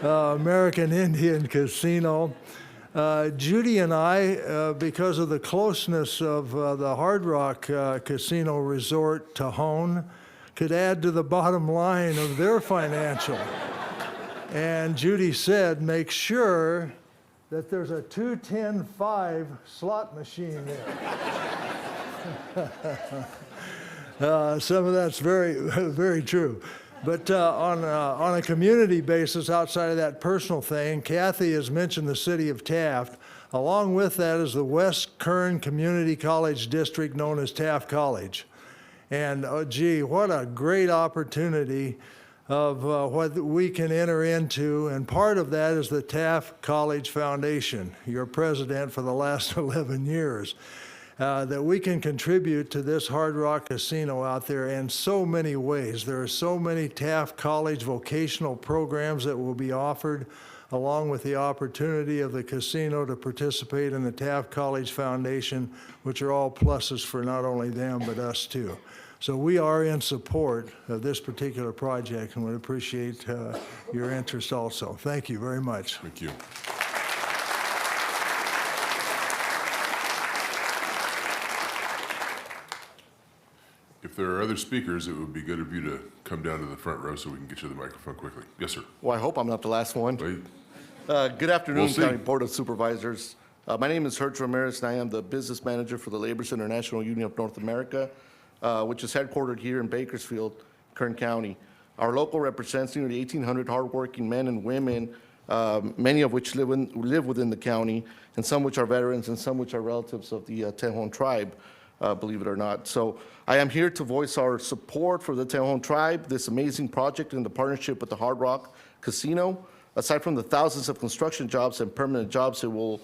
American Indian Casino. Judy and I, because of the closeness of the Hard Rock Casino Resort to Tejon, could add to the bottom line of their financial. And Judy said, make sure that there's a 2-10-5 slot machine there. Some of that's very, very true. But on a community basis, outside of that personal thing, Kathy has mentioned the city of Taft. Along with that is the West Kern Community College District, known as Taft College. And gee, what a great opportunity of what we can enter into. And part of that is the Taft College Foundation, your president for the last 11 years. That we can contribute to this Hard Rock Casino out there in so many ways. There are so many Taft College vocational programs that will be offered, along with the opportunity of the casino to participate in the Taft College Foundation, which are all pluses for not only them, but us too. So we are in support of this particular project and would appreciate your interest also. Thank you very much. Thank you. If there are other speakers, it would be good of you to come down to the front row so we can get you the microphone quickly. Yes, sir. Well, I hope I'm not the last one. Wait. Good afternoon, We'll see. County Board of Supervisors. My name is Hertz Ramirez, and I am the business manager for the Laborers International Union of North America, which is headquartered here in Bakersfield, Kern County. Our local represents nearly 1,800 hardworking men and women, many of which live within the county, and some which are veterans and some which are relatives of the Tejon tribe. believe it or not. So I am here to voice our support for the Tejon Tribe, this amazing project in the partnership with the Hard Rock Casino. Aside from the thousands of construction jobs and permanent jobs it will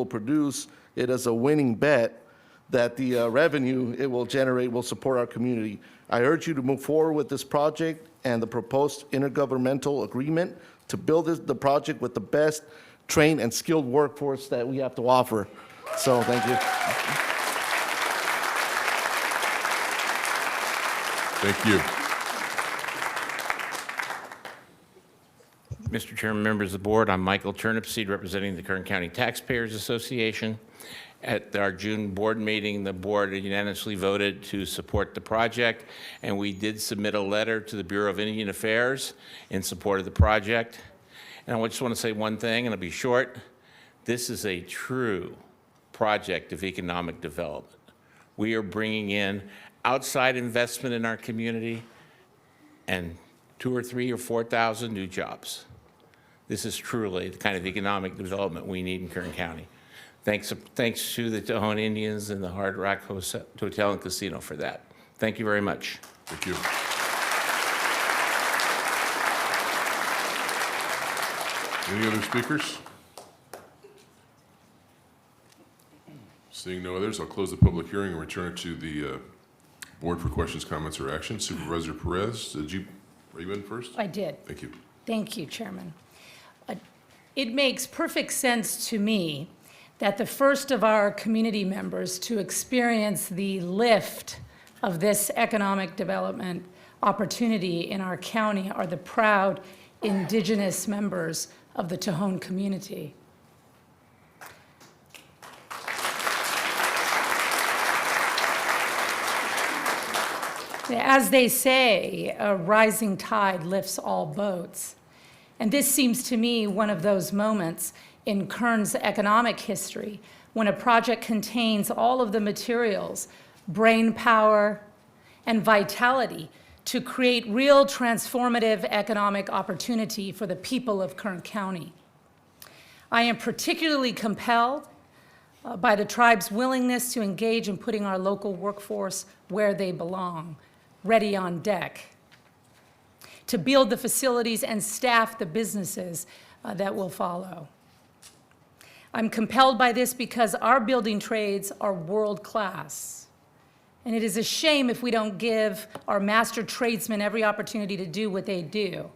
produce, it is a winning bet that the revenue it will generate will support our community. I urge you to move forward with this project and the proposed intergovernmental agreement to build the project with the best trained and skilled workforce that we have to offer. So thank you. Thank you. Mr. Chairman, members of the board, I'm Michael Turnipseed, representing the Kern County Taxpayers Association. At our June board meeting, the board unanimously voted to support the project, and we did submit a letter to the Bureau of Indian Affairs in support of the project. And I just want to say one thing, and it'll be short. This is a true project of economic development. We are bringing in outside investment in our community and 2,000 or 3,000 or 4,000 new jobs. This is truly the kind of economic development we need in Kern County. Thanks to the Tejon Indians and the Hard Rock Hotel and Casino for that. Thank you very much. Thank you. Any other speakers? Seeing no others, I'll close the public hearing and return it to the board for questions, comments, or action. Supervisor Perez, are you in first? I did. Thank you. Thank you, Chairman. It makes perfect sense to me that the first of our community members to experience the lift of this economic development opportunity in our county are the proud indigenous members of the Tejon community. As they say, a rising tide lifts all boats. And this seems to me one of those moments in Kern's economic history when a project contains all of the materials, brain power, and vitality to create real transformative economic opportunity for the people of Kern County. I am particularly compelled by the tribe's willingness to engage in putting our local workforce where they belong, ready on deck, to build the facilities and staff the businesses that will follow. I'm compelled by this because our building trades are world-class, and it is a shame if we don't give our master tradesmen every opportunity to do what they do,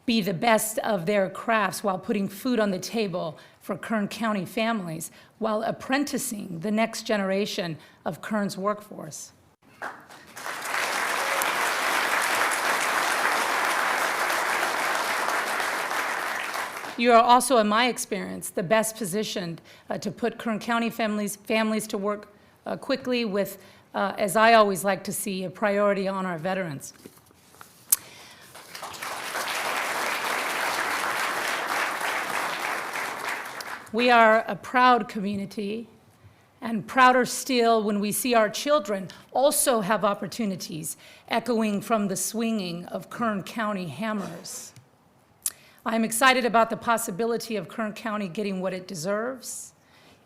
be the best of their crafts while putting food on the table for Kern County families, while apprenticing the next generation of Kern's workforce. You are also, in my experience, the best positioned to put Kern County families to work quickly with, as I always like to see, a priority on our veterans. We are a proud community, and prouder still when we see our children also have opportunities echoing from the swinging of Kern County hammers. I'm excited about the possibility of Kern County getting what it deserves,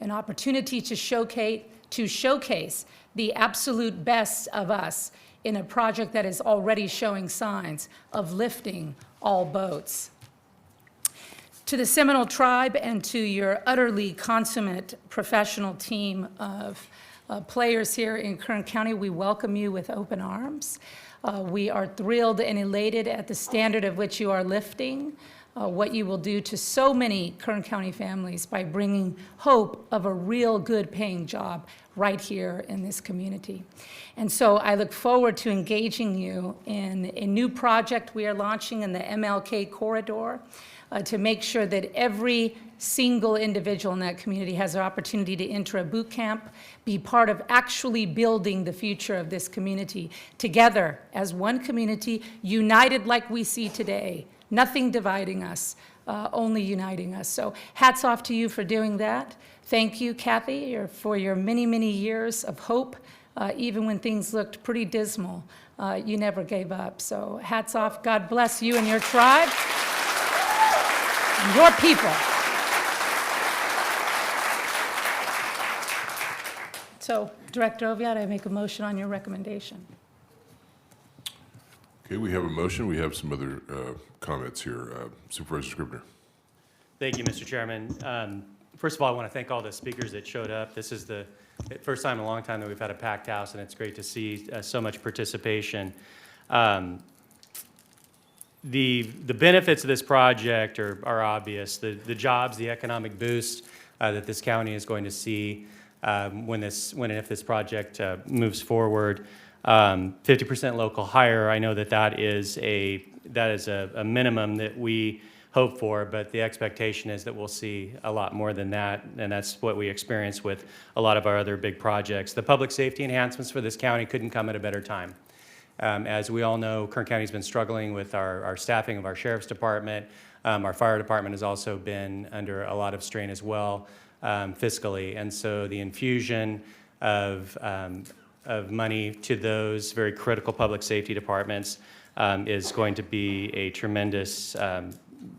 an opportunity to showcase the absolute best of us in a project that is already showing signs of lifting all boats. To the Seminole Tribe and to your utterly consummate professional team of players here in Kern County, we welcome you with open arms. We are thrilled and elated at the standard of which you are lifting, what you will do to so many Kern County families by bringing hope of a real good paying job right here in this community. And so I look forward to engaging you in a new project we are launching in the MLK corridor to make sure that every single individual in that community has an opportunity to enter a boot camp, be part of actually building the future of this community together as one community, united like we see today. Nothing dividing us, only uniting us. So hats off to you for doing that. Thank you, Kathy, for your many, many years of hope. Even when things looked pretty dismal, you never gave up. So hats off. God bless you and your tribe and your people. So Director Oviatt, I make a motion on your recommendation. Okay, we have a motion. We have some other comments here. Supervisor Scribner. Thank you, Mr. Chairman. First of all, I want to thank all the speakers that showed up. This is the first time in a long time that we've had a packed house, and it's great to see so much participation. The benefits of this project are obvious. The jobs, the economic boost that this county is going to see when and if this project moves forward. 50% local hire, I know that is a minimum that we hope for, but the expectation is that we'll see a lot more than that, and that's what we experience with a lot of our other big projects. The public safety enhancements for this county couldn't come at a better time. As we all know, Kern County's been struggling with our staffing of our sheriff's department. Our fire department has also been under a lot of strain as well, fiscally, and so the infusion of money to those very critical public safety departments is going to be a tremendous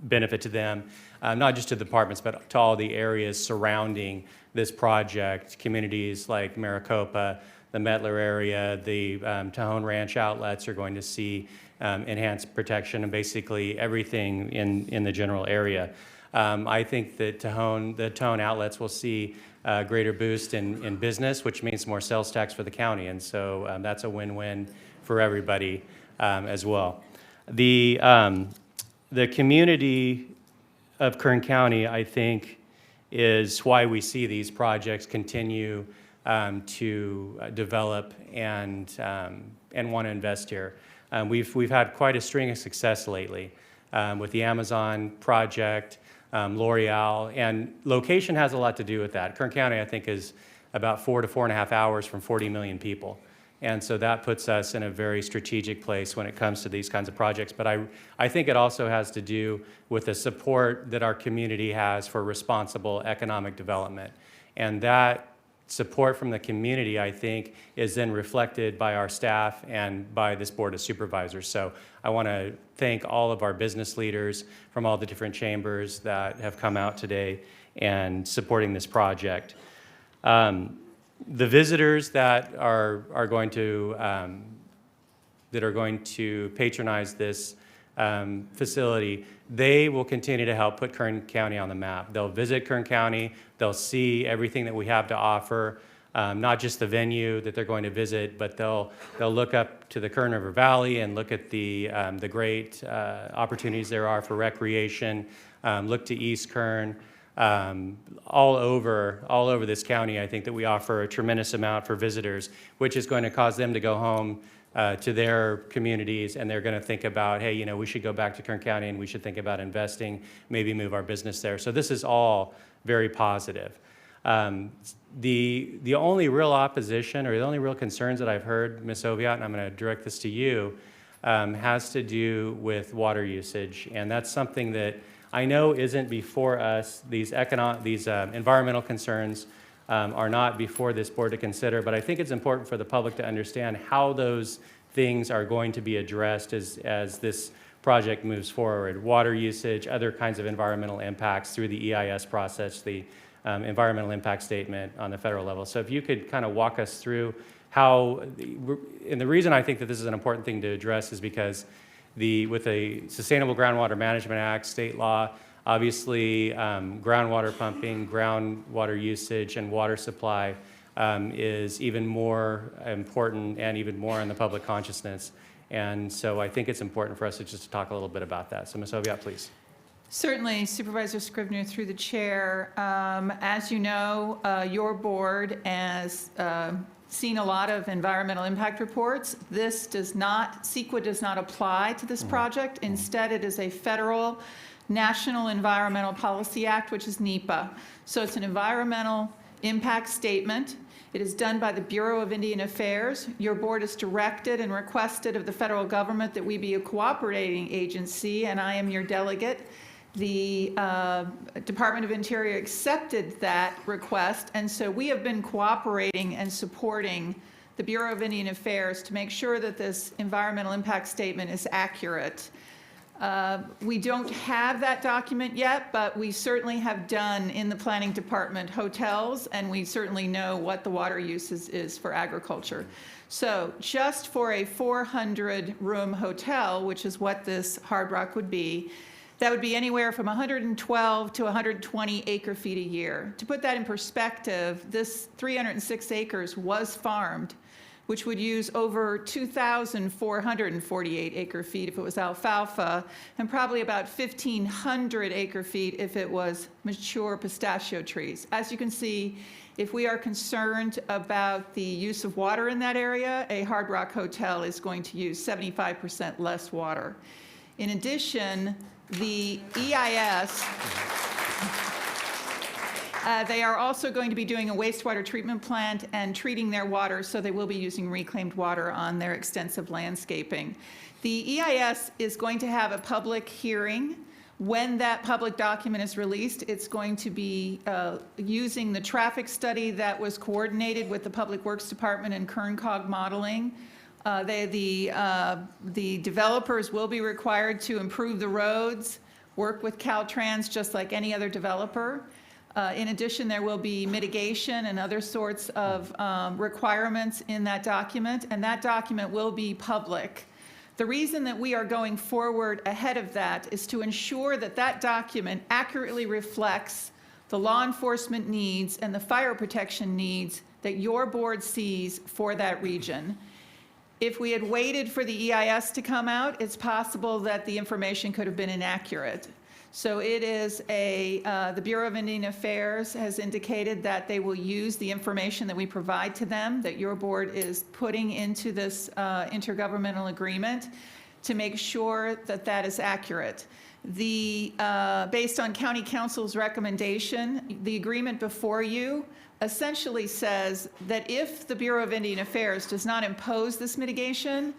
benefit to them, not just to the departments, but to all the areas surrounding this project, communities like Maricopa, the Mettler area, the Tejon Ranch outlets are going to see enhanced protection, and basically everything in the general area. I think that the Tejon outlets will see a greater boost in business, which means more sales tax for the county, and so that's a win-win for everybody as well. The community of Kern County, I think, is why we see these projects continue to develop and want to invest here. We've had quite a string of success lately with the Amazon project, L'Oreal, and location has a lot to do with that. Kern County, I think, is about 4 to 4.5 hours from 40 million people. And so that puts us in a very strategic place when it comes to these kinds of projects. But I think it also has to do with the support that our community has for responsible economic development. And that support from the community, I think, is then reflected by our staff and by this Board of Supervisors. So I want to thank all of our business leaders from all the different chambers that have come out today and supporting this project. The visitors that are going to patronize this facility, they will continue to help put Kern County on the map. They'll visit Kern County, they'll see everything that we have to offer, not just the venue that they're going to visit, but they'll look up to the Kern River Valley and look at the great opportunities there are for recreation, look to East Kern. All over this county, I think that we offer a tremendous amount for visitors, which is going to cause them to go home to their communities, and they're going to think about, hey, we should go back to Kern County and we should think about investing, maybe move our business there. So this is all very positive. The only real opposition or the only real concerns that I've heard, Ms. Oviatt, and I'm going to direct this to you, has to do with water usage, and that's something that I know isn't before us. These environmental concerns are not before this board to consider, but I think it's important for the public to understand how those things are going to be addressed as this project moves forward. Water usage, other kinds of environmental impacts through the EIS process, the environmental impact statement on the federal level. So if you could kind of walk us through how, and the reason I think that this is an important thing to address is because with the Sustainable Groundwater Management Act, state law, obviously groundwater pumping, groundwater usage, and water supply is even more important and even more in the public consciousness. And so I think it's important for us to just talk a little bit about that. So Ms. Oviatt, please. Certainly, Supervisor Scribner, through the chair. As you know, your board has seen a lot of environmental impact reports. CEQA does not apply to this project. Instead, it is a federal National Environmental Policy Act, which is NEPA. So it's an environmental impact statement. It is done by the Bureau of Indian Affairs. Your board has directed and requested of the federal government that we be a cooperating agency, and I am your delegate. The Department of Interior accepted that request, and so we have been cooperating and supporting the Bureau of Indian Affairs to make sure that this environmental impact statement is accurate. We don't have that document yet, but we certainly have done in the planning department hotels, and we certainly know what the water use is for agriculture. So just for a 400-room hotel, which is what this Hard Rock would be, that would be anywhere from 112 to 120 acre-feet a year. To put that in perspective, this 306 acres was farmed, which would use over 2,448 acre-feet if it was alfalfa, and probably about 1,500 acre-feet if it was mature pistachio trees. As you can see, if we are concerned about the use of water in that area, a Hard Rock hotel is going to use 75% less water. In addition, the EIS, they are also going to be doing a wastewater treatment plant and treating their water, so they will be using reclaimed water on their extensive landscaping. The EIS is going to have a public hearing. When that public document is released, it's going to be using the traffic study that was coordinated with the Public Works Department and Kern Cog modeling. The developers will be required to improve the roads, work with Caltrans just like any other developer. In addition, there will be mitigation and other sorts of requirements in that document, and that document will be public. The reason that we are going forward ahead of that is to ensure that that document accurately reflects the law enforcement needs and the fire protection needs that your board sees for that region. If we had waited for the EIS to come out, it's possible that the information could have been inaccurate. So it is the Bureau of Indian Affairs has indicated that they will use the information that we provide to them, that your board is putting into this intergovernmental agreement to make sure that that is accurate. Based on County Council's recommendation, the agreement before you essentially says that if the Bureau of Indian Affairs does not impose this mitigation,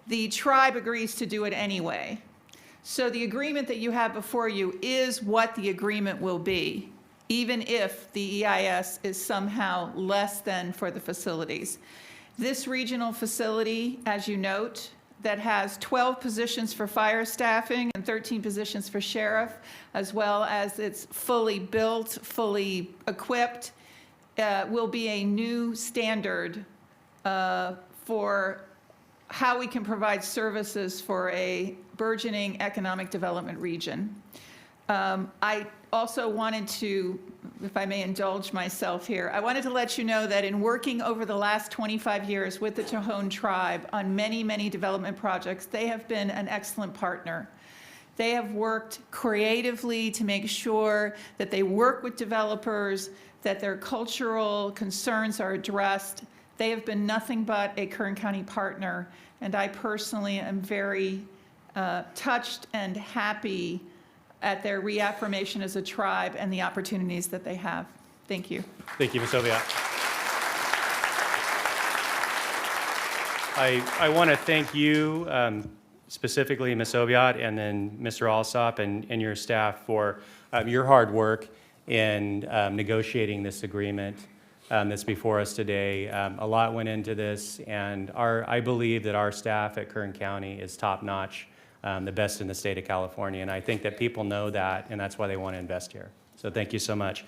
the tribe agrees to do it anyway. So the agreement that you have before you is what the agreement will be, even if the EIS is somehow less than for the facilities. This regional facility, as you note, that has 12 positions for fire staffing and 13 positions for sheriff, as well as it's fully built, fully equipped, will be a new standard for how we can provide services for a burgeoning economic development region. I also wanted to, if I may indulge myself here, I wanted to let you know that in working over the last 25 years with the Tohono tribe on many, many development projects, they have been an excellent partner. They have worked creatively to make sure that they work with developers, that their cultural concerns are addressed. They have been nothing but a Kern County partner, and I personally am very touched and happy at their reaffirmation as a tribe and the opportunities that they have. Thank you. Thank you, Ms. Oviatt. I want to thank you, specifically Ms. Oviatt, and then Mr. Alsop and your staff for your hard work in negotiating this agreement that's before us today. A lot went into this, and I believe that our staff at Kern County is top-notch, the best in the state of California, and I think that people know that, and that's why they want to invest here. So thank you so much.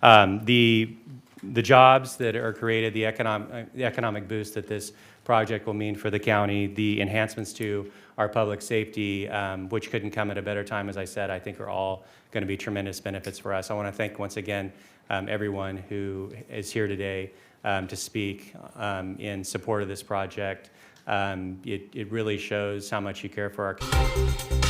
The jobs that are created, the economic boost that this project will mean for the county, the enhancements to our public safety, which couldn't come at a better time, as I said, I think are all going to be tremendous benefits for us. I want to thank once again everyone who is here today to speak in support of this project. It really shows how much you care for our community.